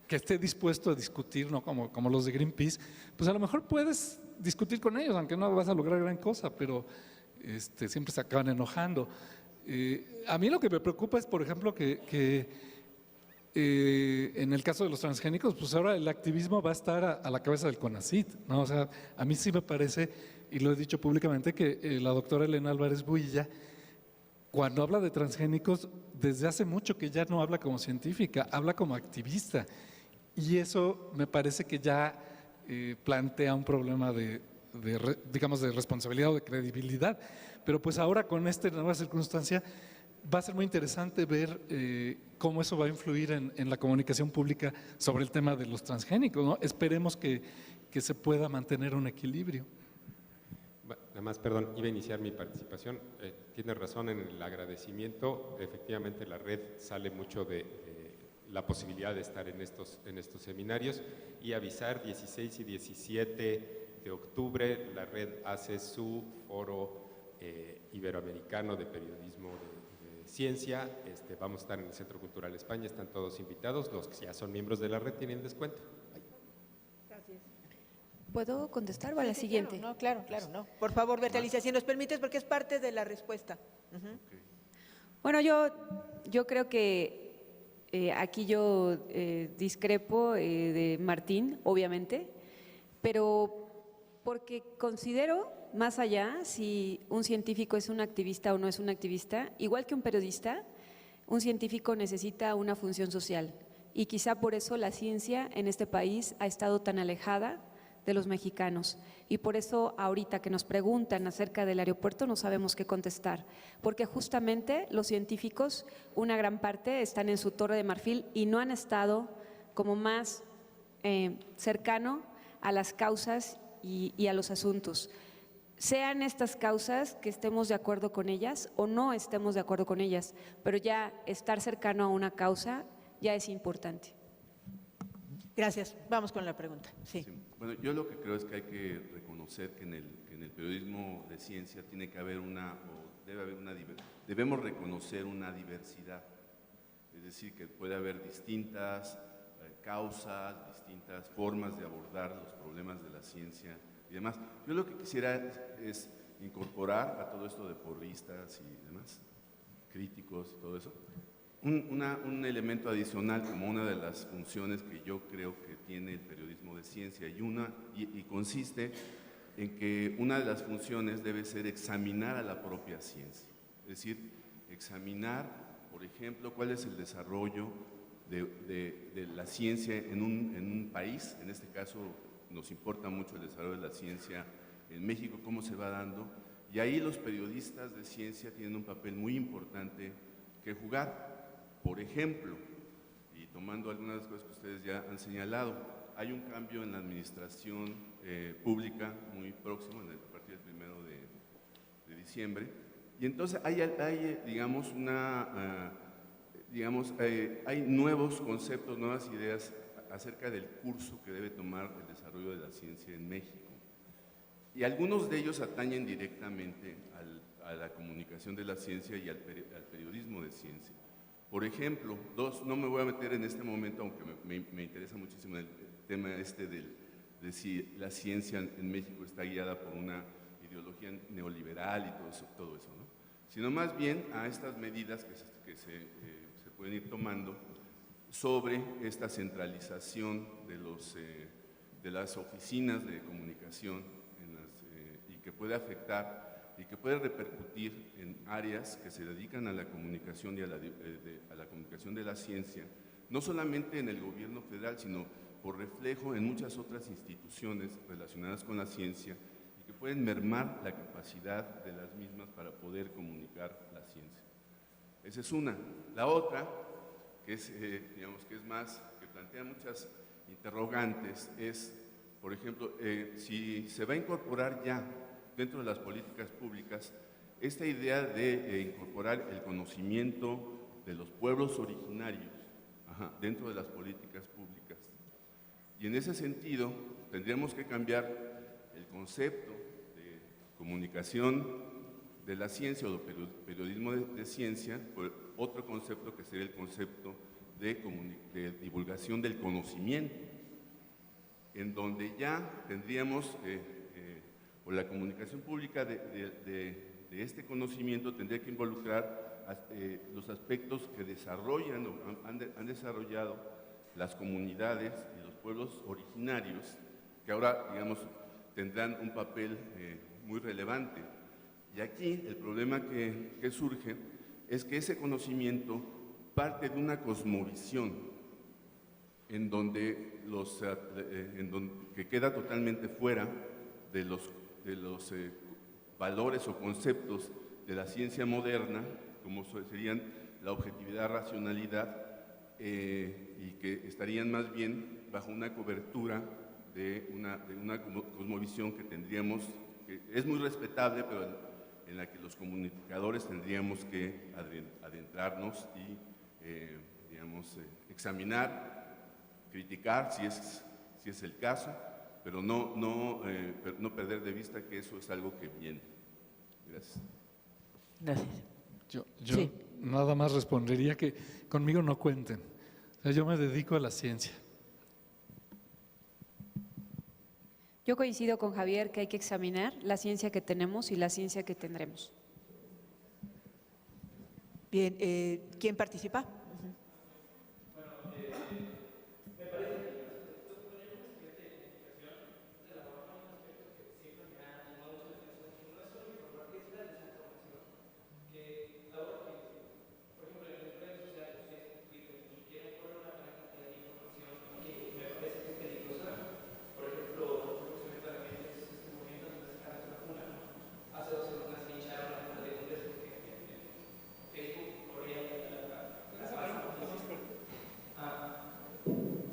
que esté dispuesto a discutir, ¿no? Como los de Greenpeace, pues a lo mejor puedes discutir con ellos, aunque no vas a lograr gran cosa, pero siempre se acaban enojando. A mí lo que me preocupa es, por ejemplo, que en el caso de los transgénicos, pues ahora el activismo va a estar a la cabeza del CONACYT, ¿no? O sea, a mí sí me parece, y lo he dicho públicamente, que la doctora Elena Álvarez Builla, cuando habla de transgénicos, desde hace mucho que ya no habla como científica, habla como activista. Y eso me parece que ya plantea un problema digamos, de responsabilidad o de credibilidad. Pero pues ahora con esta nueva circunstancia va a ser muy interesante ver cómo eso va a influir en la comunicación pública sobre el tema de los transgénicos, ¿no? Esperemos que se pueda mantener un equilibrio. Nada más, perdón, iba a iniciar mi participación. Tiene razón en el agradecimiento. Efectivamente, la red sale mucho de la posibilidad de estar en estos seminarios y avisar 16 y 17 de octubre, la red hace su foro iberoamericano de periodismo de ciencia. Vamos a estar en el Centro Cultural España, están todos invitados. Los que ya son miembros de la red tienen descuento. ¿Puedo contestar o a la siguiente? Claro, no. Por favor, Berta-Alicia, si nos permites, porque es parte de la respuesta. Bueno, yo creo que aquí yo discrepo de Martín, obviamente, pero porque considero, más allá, si un científico es un activista o no es un activista, igual que un periodista, un científico necesita una función social y quizá por eso la ciencia en este país ha estado tan alejada de los mexicanos y por eso ahorita que nos preguntan acerca del aeropuerto no sabemos qué contestar, porque justamente los científicos, una gran parte están en su Torre de Marfil y no han estado como más cercano a las causas y a los asuntos. Sean estas causas que estemos de acuerdo con ellas o no estemos de acuerdo con ellas, pero ya estar cercano a una causa ya es importante. Gracias. Vamos con la pregunta. Sí. Bueno, yo lo que creo es que hay que reconocer que en el periodismo de ciencia tiene que haber debemos reconocer una diversidad, es decir, que puede haber distintas causas, distintas formas de abordar los problemas de la ciencia y demás. Yo lo que quisiera es incorporar a todo esto de porristas y demás, críticos y todo eso, un elemento adicional como una de las funciones que yo creo que tiene el periodismo de ciencia y consiste en que una de las funciones debe ser examinar a la propia ciencia, es decir, examinar, por ejemplo, cuál es el desarrollo de la ciencia en un país. En este caso nos importa mucho el desarrollo de la ciencia en México, cómo se va dando, y ahí los periodistas de ciencia tienen un papel muy importante que jugar. Por ejemplo, y tomando algunas de las cosas que ustedes ya han señalado, hay un cambio en la administración pública muy próximo, a partir del 1 de diciembre, y entonces hay digamos, hay nuevos conceptos, nuevas ideas acerca del curso que debe tomar el desarrollo de la ciencia en México. Y algunos de ellos atañen directamente a la comunicación de la ciencia y al periodismo de ciencia. Por ejemplo, no me voy a meter en este momento, aunque me interesa muchísimo el tema de si la ciencia en México está guiada por una ideología neoliberal y todo eso, ¿no? Sino más bien a estas medidas que se pueden ir tomando sobre esta centralización de las oficinas de comunicación y que puede afectar y que puede repercutir en áreas que se dedican a la comunicación y a la comunicación de la ciencia, no solamente en el gobierno federal, sino por reflejo en muchas otras instituciones relacionadas con la ciencia y que pueden mermar la capacidad de las mismas para poder comunicar la ciencia. Esa es una. La otra, que es, digamos, que es más, que plantea muchas interrogantes, es Por ejemplo, si se va a incorporar ya dentro de las políticas públicas esta idea de incorporar el conocimiento de los pueblos originarios dentro de las políticas públicas. Y en ese sentido, tendríamos que cambiar el concepto de comunicación de la ciencia o de periodismo de ciencia por otro concepto que sería el concepto de divulgación del conocimiento, en donde ya tendríamos, o la comunicación pública de este conocimiento tendría que involucrar los aspectos que desarrollan o han desarrollado las comunidades y los pueblos originarios, que ahora, digamos, tendrán un papel muy relevante. Y aquí el problema que surge es que ese conocimiento parte de una cosmovisión en donde que queda totalmente fuera de los valores o conceptos de la ciencia moderna, como serían la objetividad, racionalidad, y que estarían más bien bajo una cobertura de una cosmovisión que tendríamos, que es muy respetable, pero en la que los comunicadores tendríamos que adentrarnos y, digamos, examinar, criticar si es el caso, pero no perder de vista que eso es algo que viene. Gracias. Gracias. Yo Sí. nada más respondería que conmigo no cuenten. O sea, yo me dedico a la ciencia. Yo coincido con Javier que hay que examinar la ciencia que tenemos y la ciencia que tendremos. Bien, ¿quién participa?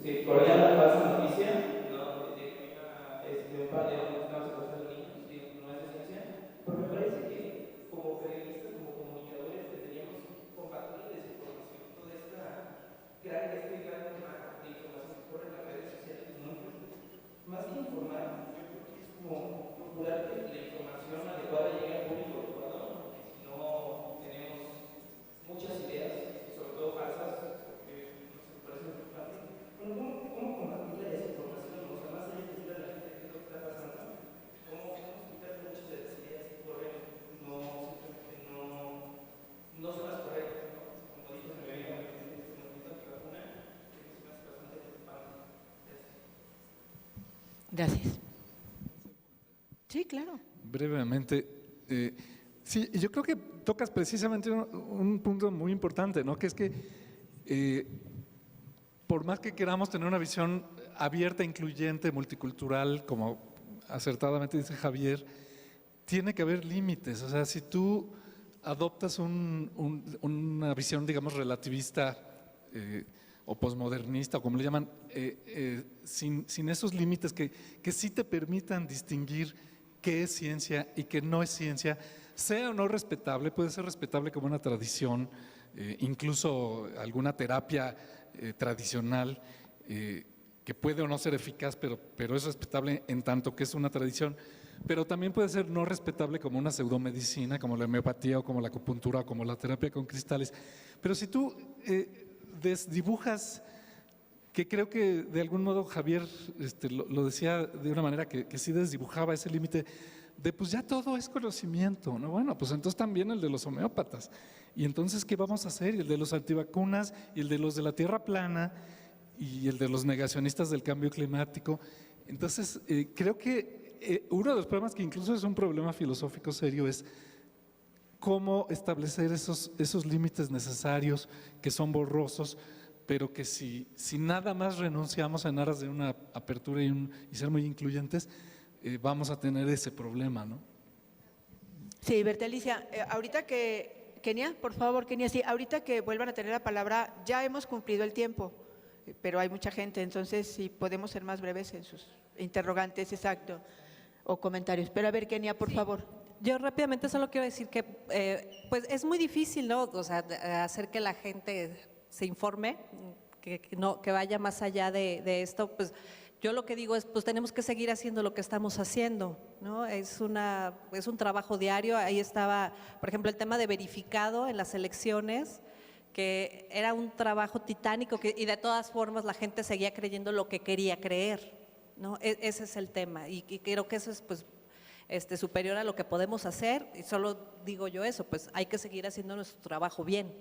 Sí, por allá la falsa noticia, ¿no? De un par de hombres que estaban secuestrando niños, digo, no es de ciencia, pero me parece que como periodistas, como comunicadores, deberíamos combatir desinformación, toda esta gran tema de información que corre en las redes sociales, ¿no? Más que informar, yo creo que es como procurar que la información adecuada llegue al público adecuado, porque si no tenemos muchas ideas, sobre todo falsas, porque no se me parece importante. ¿Cómo combatir la desinformación? O sea, más allá de decirle a la gente qué es lo que está pasando, ¿cómo explicar que muchas de las ideas que corren no son las correctas, ¿no? Como dijo, se me veía en este momento antivacuna, que es bastante preocupante. Gracias. Sí, claro. Brevemente, sí, yo creo que tocas precisamente un punto muy importante, ¿no? Que es que por más que queramos tener una visión abierta, incluyente, multicultural, como acertadamente dice Javier, tiene que haber límites. O sea, si tú adoptas una visión, digamos, relativista o posmodernista, o como le llaman, sin esos límites que sí te permitan distinguir qué es ciencia y qué no es ciencia, sea o no respetable, puede ser respetable como una tradición, incluso alguna terapia tradicional que puede o no ser eficaz, pero es respetable en tanto que es una tradición, pero también puede ser no respetable como una pseudomedicina, como la homeopatía o como la acupuntura o como la terapia con cristales. Pero si tú desdibujas, que creo que de algún modo Javier lo decía de una manera que sí desdibujaba ese límite de pues ya todo es conocimiento, ¿no? Bueno, pues entonces también el de los homeópatas. Y entonces, ¿qué vamos a hacer? Y el de los antivacunas, y el de los de la tierra plana, y el de los negacionistas del cambio climático. Entonces, creo que uno de los problemas, que incluso es un problema filosófico serio, es cómo establecer esos límites necesarios que son borrosos, pero que si nada más renunciamos en aras de una apertura y ser muy incluyentes, vamos a tener ese problema, ¿no? Sí, Bertalicia, ahorita que, Kenia, por favor, Kenia, sí, ahorita que vuelvan a tener la palabra, ya hemos cumplido el tiempo. pero hay mucha gente, entonces si podemos ser más breves en sus interrogantes, exacto, o comentarios. Pero a ver, Kenia, por favor. Yo rápidamente solo quiero decir que pues es muy difícil, ¿no? O sea, hacer que la gente se informe, que vaya más allá de esto. Pues yo lo que digo es, pues tenemos que seguir haciendo lo que estamos haciendo, ¿no? Es un trabajo diario. Ahí estaba, por ejemplo, el tema de verificado en las elecciones, que era un trabajo titánico y de todas formas la gente seguía creyendo lo que quería creer, ¿no? Ese es el tema y creo que eso es pues superior a lo que podemos hacer, y solo digo yo eso, pues hay que seguir haciendo nuestro trabajo bien.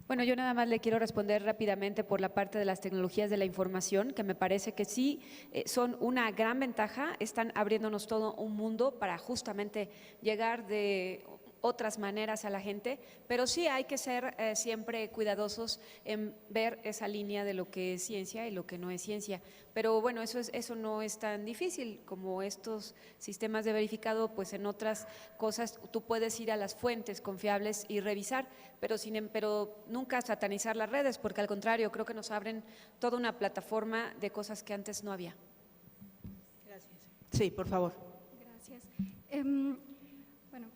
Bueno, yo nada más le quiero responder rápidamente por la parte de las tecnologías de la información, que me parece que sí son una gran ventaja, están abriéndonos todo un mundo para justamente llegar de otras maneras a la gente, pero sí hay que ser siempre cuidadosos en ver esa línea de lo que es ciencia y lo que no es ciencia. Pero bueno, eso no es tan difícil como estos sistemas de verificado, pues en otras cosas tú puedes ir a las fuentes confiables y revisar, pero nunca satanizar las redes, porque al contrario, creo que nos abren toda una plataforma de cosas que antes no había. Gracias. Sí, por favor. Gracias. Bueno,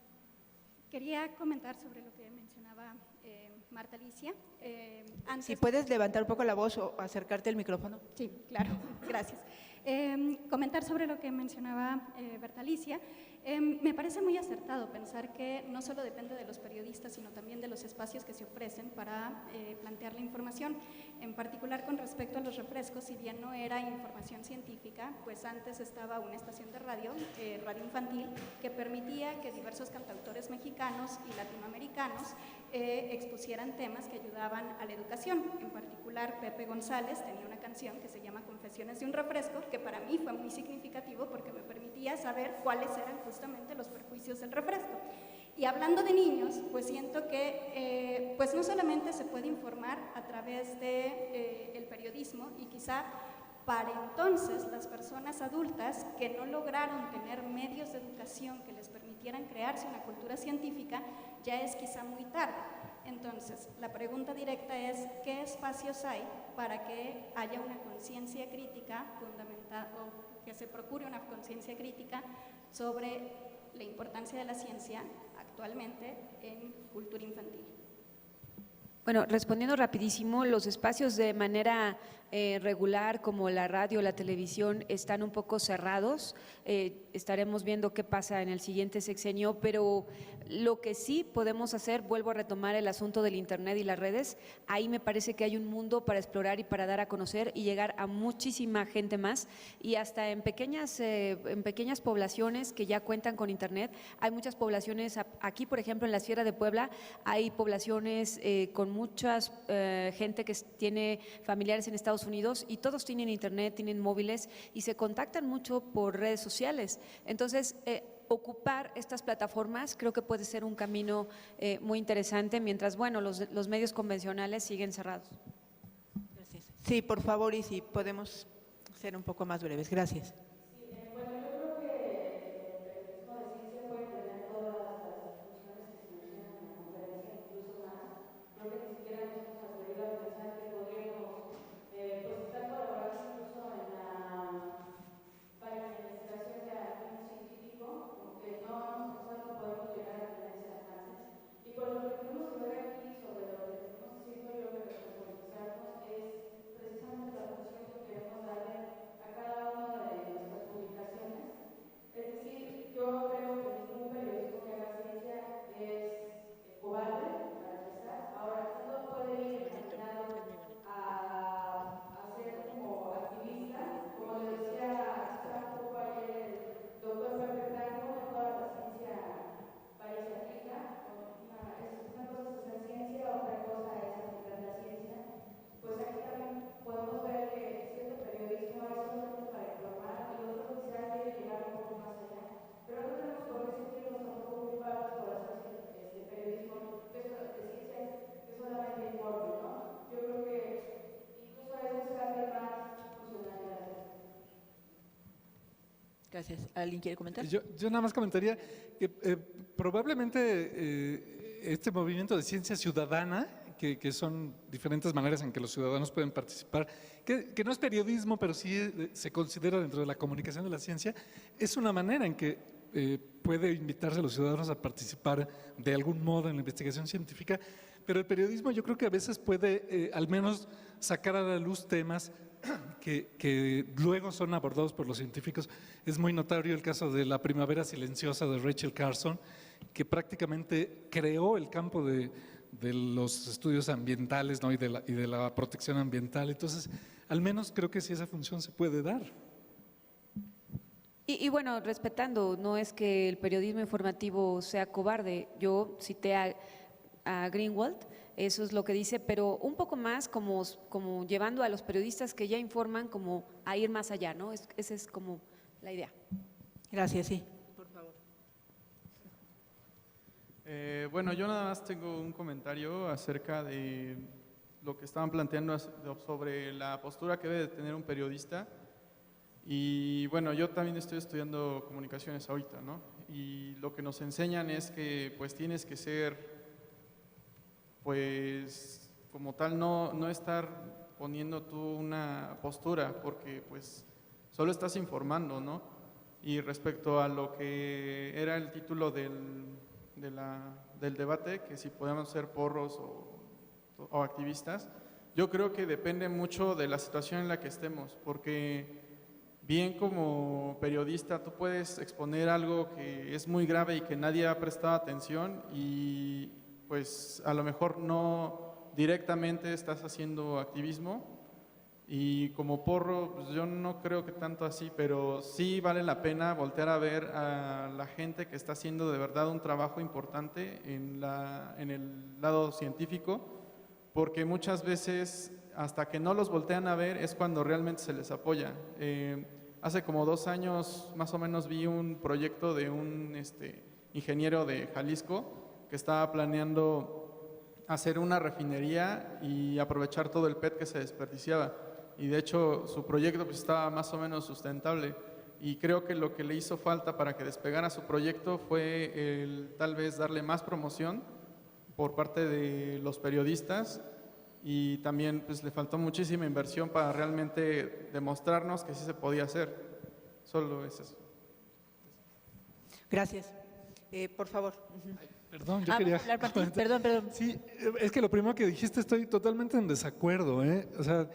quería comentar sobre lo que mencionaba Marta Alicia. Si puedes levantar un poco la voz o acercarte el micrófono. Sí, claro, gracias. Comentar sobre lo que mencionaba Berta Alicia. Me parece muy acertado pensar que no solo depende de los periodistas, sino también de los espacios que se ofrecen para plantear la información. En particular con respecto a los refrescos, si bien no era información científica, pues antes estaba una estación de radio, Radio Infantil, que permitía que diversos cantautores mexicanos y latinoamericanos expusieran temas que ayudaban a la educación. En particular, Pepe González tenía una canción que se llama Confesiones de un refresco, que para mí fue muy significativo porque me permitía saber cuáles eran justamente los perjuicios del refresco. Y hablando de niños, pues siento que pues no solamente se puede informar a través de el periodismo, y quizá para entonces las personas adultas que no lograron tener medios de educación que les permitieran crearse una cultura científica, ya es quizá muy tarde. Entonces, la pregunta directa es, ¿qué espacios hay para que haya una conciencia crítica fundamental, o que se procure una conciencia crítica sobre la importancia de la ciencia actualmente en cultura infantil? Bueno, respondiendo rapidísimo, los espacios de manera regular como la radio, la televisión están un poco cerrados, estaremos viendo qué pasa en el siguiente sexenio, pero lo que sí podemos hacer, vuelvo a retomar el asunto del internet y las redes, ahí me parece que hay un mundo para explorar y para dar a conocer y llegar a muchísima gente más, y hasta en pequeñas poblaciones que ya cuentan con internet, hay muchas poblaciones, aquí por ejemplo en la Sierra de Puebla hay poblaciones con muchas gente que tiene familiares en Estados Unidos y todos tienen internet, tienen móviles y se contactan mucho por redes sociales. Entonces, ocupar estas plataformas creo que puede ser un camino muy interesante, mientras, bueno, los medios convencionales siguen cerrados. Gracias. Sí, por favor, y si podemos ser un poco más breves. Gracias. Gracias. ¿Alguien quiere comentar? Yo nada más comentaría que probablemente este movimiento de ciencia ciudadana que son diferentes maneras en que los ciudadanos pueden participar, que no es periodismo, pero sí se considera dentro de la comunicación de la ciencia, es una manera en que puede invitarse a los ciudadanos a participar de algún modo en la investigación científica, pero el periodismo yo creo que a veces puede al menos sacar a la luz temas que luego son abordados por los científicos. Es muy notorio el caso de la primavera silenciosa de Rachel Carson, que prácticamente creó el campo de los estudios ambientales, ¿no? y de la protección ambiental. Entonces, al menos creo que sí esa función se puede dar. Y bueno, respetando, no es que el periodismo informativo sea cobarde. Yo cité a Greenwald, eso es lo que dice, pero un poco más como llevando a los periodistas que ya informan como a ir más allá, ¿no? Esa es como la idea. Gracias, sí. Por favor. Bueno, yo nada más tengo un comentario acerca de lo que estaban planteando sobre la postura que debe de tener un periodista. Y bueno, yo también estoy estudiando comunicaciones ahorita, ¿no? Y lo que nos enseñan es que pues tienes que ser, pues como tal, no estar poniendo tú una postura, porque pues solo estás informando, ¿no? Y respecto a lo que era el título del debate, que si podemos ser porros o activistas, yo creo que depende mucho de la situación en la que estemos, porque bien como periodista tú puedes exponer algo que es muy grave y que nadie ha prestado atención y pues a lo mejor no directamente estás haciendo activismo, y como porro pues yo no creo que tanto así, pero sí vale la pena voltear a ver a la gente que está haciendo de verdad un trabajo importante en el lado científico, porque muchas veces hasta que no los voltean a ver es cuando realmente se les apoya. Hace como 2 años más o menos vi un proyecto de un ingeniero de Jalisco que estaba planeando hacer una refinería y aprovechar todo el PET que se desperdiciaba. Y de hecho su proyecto pues estaba más o menos sustentable. Y creo que lo que le hizo falta para que despegara su proyecto fue tal vez darle más promoción por parte de los periodistas, y también pues le faltó muchísima inversión para realmente demostrarnos que sí se podía hacer. Solo es eso. Gracias. Por favor. Perdón, yo quería… hablar, Martín. Perdón. Sí, es que lo primero que dijiste estoy totalmente en desacuerdo, ¿eh? O sea,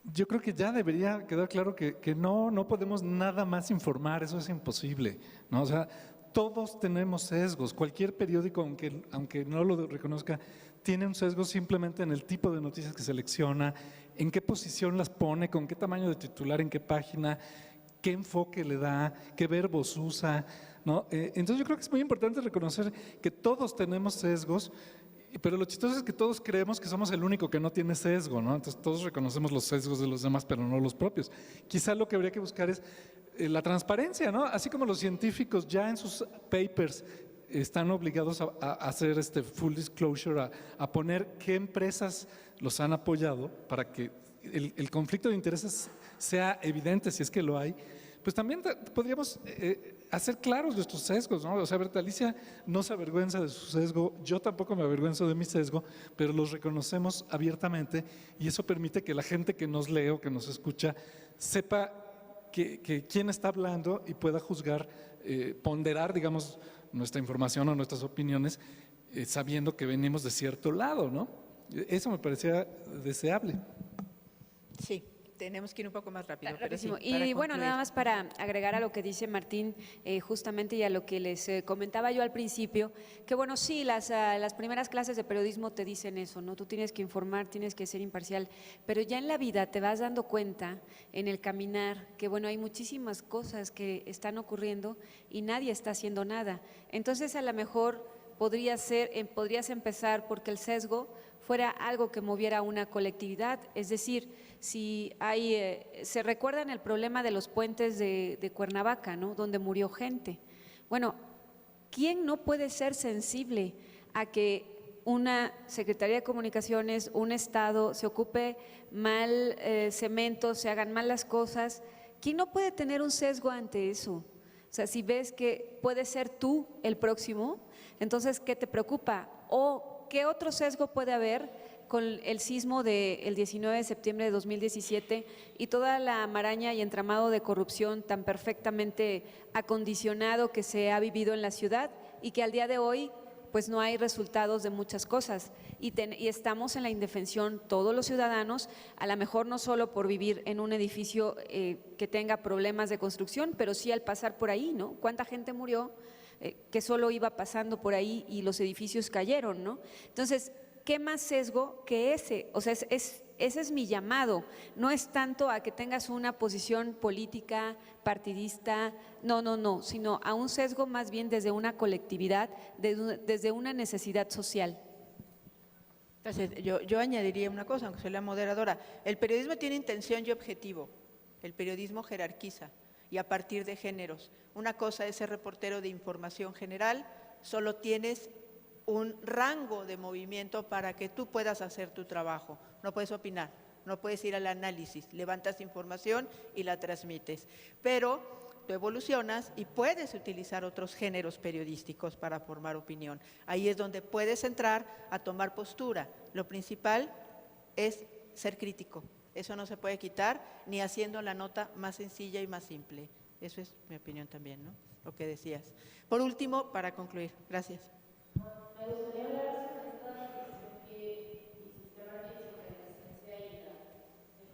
yo creo que ya debería quedar claro que no podemos nada más informar, eso es imposible, ¿no? O sea, todos tenemos sesgos, cualquier periódico, aunque no lo reconozca, tiene un sesgo simplemente en el tipo de noticias que selecciona, en qué posición las pone, con qué tamaño de titular, en qué página, qué enfoque le da, qué verbos usa, ¿no? Entonces yo creo que es muy importante reconocer que todos tenemos sesgos, pero lo chistoso es que todos creemos que somos el único que no tiene sesgo, ¿no? Entonces todos reconocemos los sesgos de los demás, pero no los propios. Quizá lo que habría que buscar es la transparencia, ¿no? Así como los científicos ya en sus papers están obligados a hacer full disclosure, a poner qué empresas los han apoyado para que el conflicto de intereses sea evidente, si es que lo hay, pues también podríamos hacer claros nuestros sesgos, ¿no? O sea, Bertalicia no se avergüenza de su sesgo, yo tampoco me avergüenzo de mi sesgo, pero los reconocemos abiertamente y eso permite que la gente que nos lee o que nos escucha sepa que quién está hablando y pueda juzgar, ponderar, digamos, nuestra información o nuestras opiniones, sabiendo que venimos de cierto lado, ¿no? Eso me parecía deseable. Sí, tenemos que ir un poco más rápido. Rapidísimo. Pero sí, Y bueno, nada más para agregar a lo que dice Martín, justamente, y a lo que les comentaba yo al principio, que bueno, sí, las primeras clases de periodismo te dicen eso, ¿no? Tú tienes que informar, tienes que ser imparcial, pero ya en la vida te vas dando cuenta, en el caminar, que bueno, hay muchísimas cosas que están ocurriendo y nadie está haciendo nada. Entonces, a lo mejor podrías empezar porque el sesgo fuera algo que moviera una colectividad, es decir, si se recuerdan el problema de los puentes de Cuernavaca, ¿no? Donde murió gente. Bueno, ¿quién no puede ser sensible a que una Secretaría de Comunicaciones, un Estado se ocupe mal cemento, se hagan mal las cosas? ¿Quién no puede tener un sesgo ante eso? O sea, si ves que puede ser tú el próximo, entonces, ¿qué te preocupa? O ¿qué otro sesgo puede haber con el sismo del 19 de septiembre de 2017 y toda la maraña y entramado de corrupción tan perfectamente acondicionado que se ha vivido en la ciudad y que al día de hoy pues no hay resultados de muchas cosas y estamos en la indefensión todos los ciudadanos, a lo mejor no solo por vivir en un edificio que tenga problemas de construcción, pero sí al pasar por ahí, ¿no? ¿Cuánta gente murió que solo iba pasando por ahí y los edificios cayeron, ¿no? Entonces, ¿qué más sesgo que ese? O sea, ese es mi llamado, no es tanto a que tengas una posición política, partidista, no, sino a un sesgo más bien desde una colectividad, desde una necesidad social. Entonces, yo añadiría una cosa, aunque soy la moderadora. El periodismo tiene intención y objetivo. El periodismo jerarquiza y a partir de géneros. Una cosa es ser reportero de información general, solo tienes un rango de movimiento para que tú puedas hacer tu trabajo. No puedes opinar, no puedes ir al análisis, levantas información y la transmites. Pero tú evolucionas y puedes utilizar otros géneros periodísticos para formar opinión. Ahí es donde puedes entrar a tomar postura. Lo principal es ser crítico. Eso no se puede quitar ni haciendo la nota más sencilla y más simple. Eso es mi opinión también, ¿no? Lo que decías. Por último, para concluir. Gracias. Me gustaría hablar sobre esta cuestión que insistía Martín sobre la ciencia y el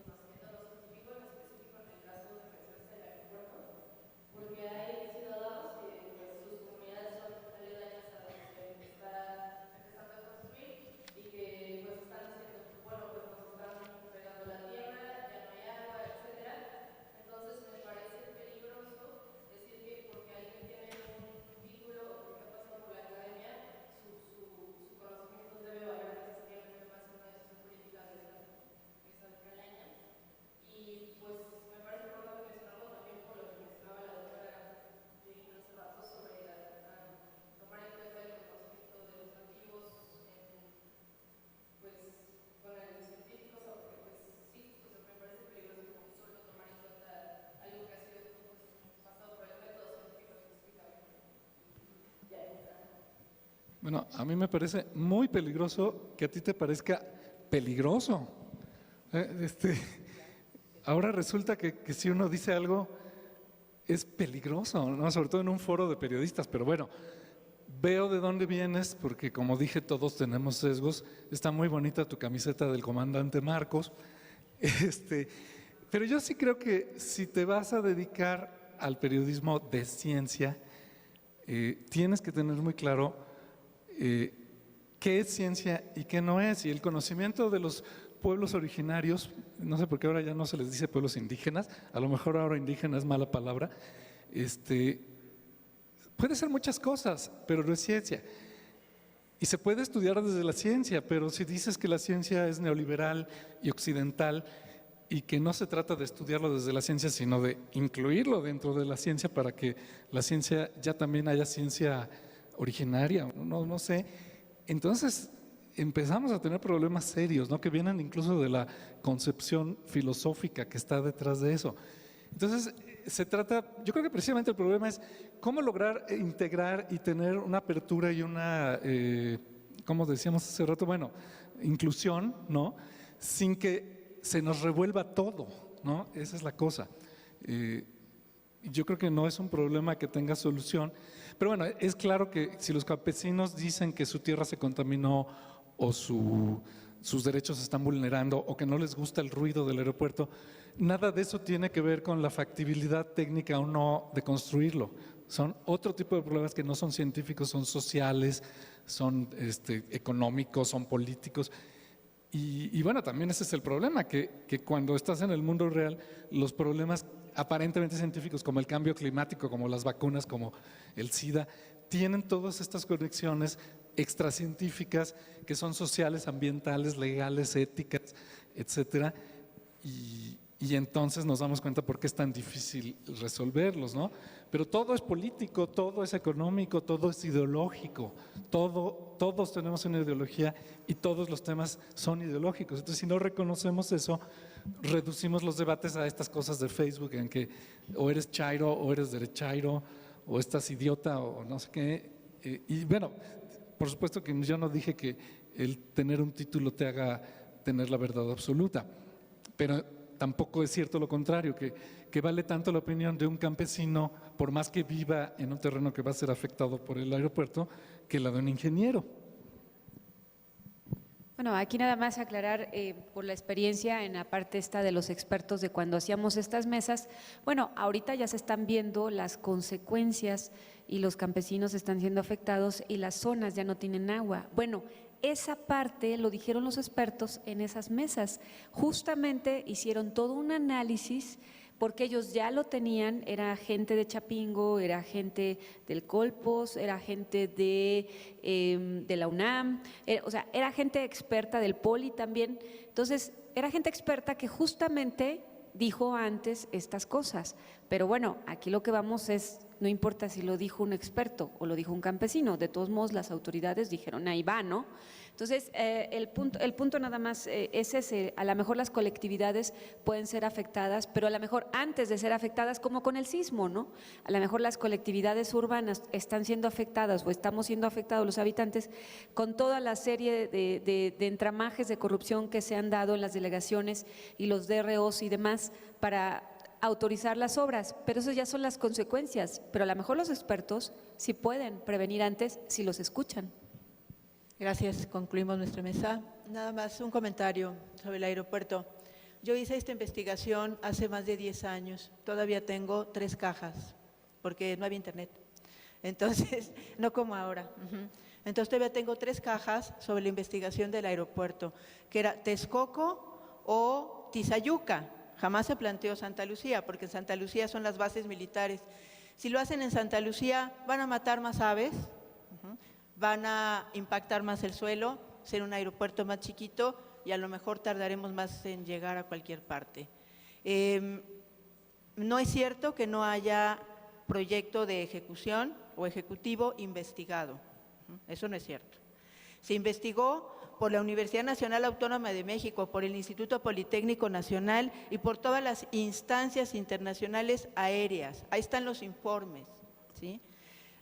conocimiento de lo científico, en específico en el caso de menciones del aeropuerto, porque hay ciudadanos que pues, sus comunidades son aledañas a donde se está empezando a construir y que pues están diciendo, bueno, pues nos están pegando la tierra, ya no hay agua, etcétera. Entonces me parece peligroso decir que porque alguien tiene un título o porque ha pasado por la academia, su conocimiento debe valer necesariamente más en una decisión política de esa calaña. Y pues me parece importante mencionarlo también por lo que mencionaba la doctora Jane hace rato sobre tomar en cuenta el conocimiento de los nativos pues con el científico, o sea, porque pues sí, o sea, me parece peligroso como solo tomar en cuenta algo que ha sido pasado por el método científico específicamente. Ya está. Bueno, a mí me parece muy peligroso que a ti te parezca peligroso. Ahora resulta que si uno dice algo es peligroso, ¿no? Sobre todo en un foro de periodistas, pero bueno, veo de dónde vienes porque como dije todos tenemos sesgos. Está muy bonita tu camiseta del comandante Marcos, pero yo sí creo que si te vas a dedicar al periodismo de ciencia, tienes que tener muy claro qué es ciencia y qué no es. Y el conocimiento de los pueblos originarios, no sé por qué ahora ya no se les dice pueblos indígenas, a lo mejor ahora indígena es mala palabra, puede ser muchas cosas, pero no es ciencia. Y se puede estudiar desde la ciencia, pero si dices que la ciencia es neoliberal y occidental y que no se trata de estudiarlo desde la ciencia, sino de incluirlo dentro de la ciencia para que la ciencia ya también haya ciencia originaria, no sé, entonces empezamos a tener problemas serios, ¿no? Que vienen incluso de la concepción filosófica que está detrás de eso. Entonces se trata, yo creo que precisamente el problema es cómo lograr integrar y tener una apertura y una, como decíamos hace rato, bueno, inclusión, ¿no? Sin que se nos revuelva todo, ¿no? Esa es la cosa. Yo creo que no es un problema que tenga solución, pero bueno, es claro que si los campesinos dicen que su tierra se contaminó o sus derechos se están vulnerando o que no les gusta el ruido del aeropuerto, nada de eso tiene que ver con la factibilidad técnica o no de construirlo. Son otro tipo de problemas que no son científicos, son sociales, son económicos, son políticos. Y bueno, también ese es el problema, que cuando estás en el mundo real, los problemas aparentemente científicos como el cambio climático, como las vacunas, como el SIDA, tienen todas estas conexiones extracientíficas que son sociales, ambientales, legales, éticas, etcétera, y entonces nos damos cuenta por qué es tan difícil resolverlos, ¿no? Pero todo es político, todo es económico, todo es ideológico, todos tenemos una ideología y todos los temas son ideológicos. Entonces, si no reconocemos eso, reducimos los debates a estas cosas de Facebook en que o eres chairo o eres derechairo o estás idiota o no sé qué. Y bueno, por supuesto que yo no dije que el tener un título te haga tener la verdad absoluta. Pero tampoco es cierto lo contrario, que vale tanto la opinión de un campesino, por más que viva en un terreno que va a ser afectado por el aeropuerto, que la de un ingeniero. Bueno, aquí nada más aclarar por la experiencia en la parte esta de los expertos de cuando hacíamos estas mesas. Bueno, ahorita ya se están viendo las consecuencias y los campesinos están siendo afectados y las zonas ya no tienen agua. Bueno, esa parte lo dijeron los expertos en esas mesas. Justamente hicieron todo un análisis porque ellos ya lo tenían, era gente de Chapingo, era gente del Colpos, era gente de la UNAM, o sea, era gente experta del Poli también. Entonces, era gente experta que justamente dijo antes estas cosas. Pero bueno, aquí lo que vamos es, no importa si lo dijo un experto o lo dijo un campesino, de todos modos las autoridades dijeron, ahí va, ¿no? Entonces, el punto nada más es ese, a lo mejor las colectividades pueden ser afectadas, pero a lo mejor antes de ser afectadas, como con el sismo, ¿no? A lo mejor las colectividades urbanas están siendo afectadas o estamos siendo afectados los habitantes con toda la serie de entramajes de corrupción que se han dado en las delegaciones y los DROs y demás para autorizar las obras, pero eso ya son las consecuencias, pero a lo mejor los expertos sí pueden prevenir antes si los escuchan. Gracias, concluimos nuestra mesa. Nada más un comentario sobre el aeropuerto. Yo hice esta investigación hace más de 10 años, todavía tengo 3 cajas, porque no había internet, entonces, no como ahora. Entonces todavía tengo 3 cajas sobre la investigación del aeropuerto, que era Texcoco o Tizayuca. Jamás se planteó Santa Lucía, porque en Santa Lucía son las bases militares. Si lo hacen en Santa Lucía, van a matar más aves, van a impactar más el suelo, ser un aeropuerto más chiquito y a lo mejor tardaremos más en llegar a cualquier parte. No es cierto que no haya proyecto de ejecución o ejecutivo investigado, eso no es cierto. Se investigó por la Universidad Nacional Autónoma de México, por el Instituto Politécnico Nacional y por todas las instancias internacionales aéreas. Ahí están los informes, ¿sí?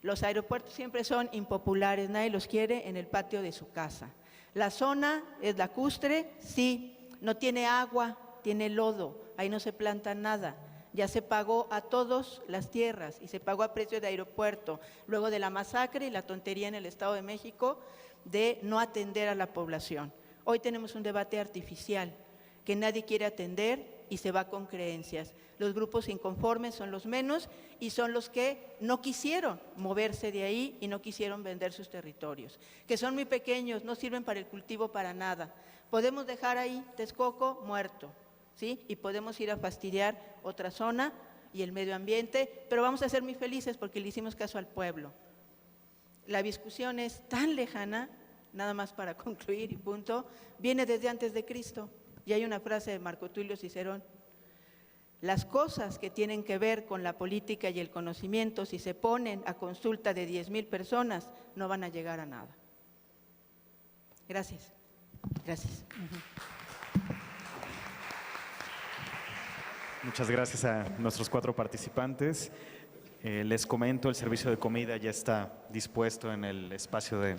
Los aeropuertos siempre son impopulares, nadie los quiere en el patio de su casa. La zona es lacustre, sí, no tiene agua, tiene lodo, ahí no se planta nada. Ya se pagó a todos las tierras y se pagó a precio de aeropuerto, luego de la masacre y la tontería en el Estado de México de no atender a la población. Hoy tenemos un debate artificial que nadie quiere atender y se va con creencias. Los grupos inconformes son los menos y son los que no quisieron moverse de ahí y no quisieron vender sus territorios, que son muy pequeños, no sirven para el cultivo para nada. Podemos dejar ahí Texcoco muerto, ¿sí? Y podemos ir a fastidiar otra zona y el medio ambiente, pero vamos a ser muy felices porque le hicimos caso al pueblo. La discusión es tan lejana, nada más para concluir y punto, viene desde antes de Cristo. Y hay una frase de Marco Tulio Cicerón: las cosas que tienen que ver con la política y el conocimiento, si se ponen a consulta de 10,000 personas, no van a llegar a nada. Gracias. Gracias. Muchas gracias a nuestros 4 participantes. Les comento, el servicio de comida ya está dispuesto en el espacio de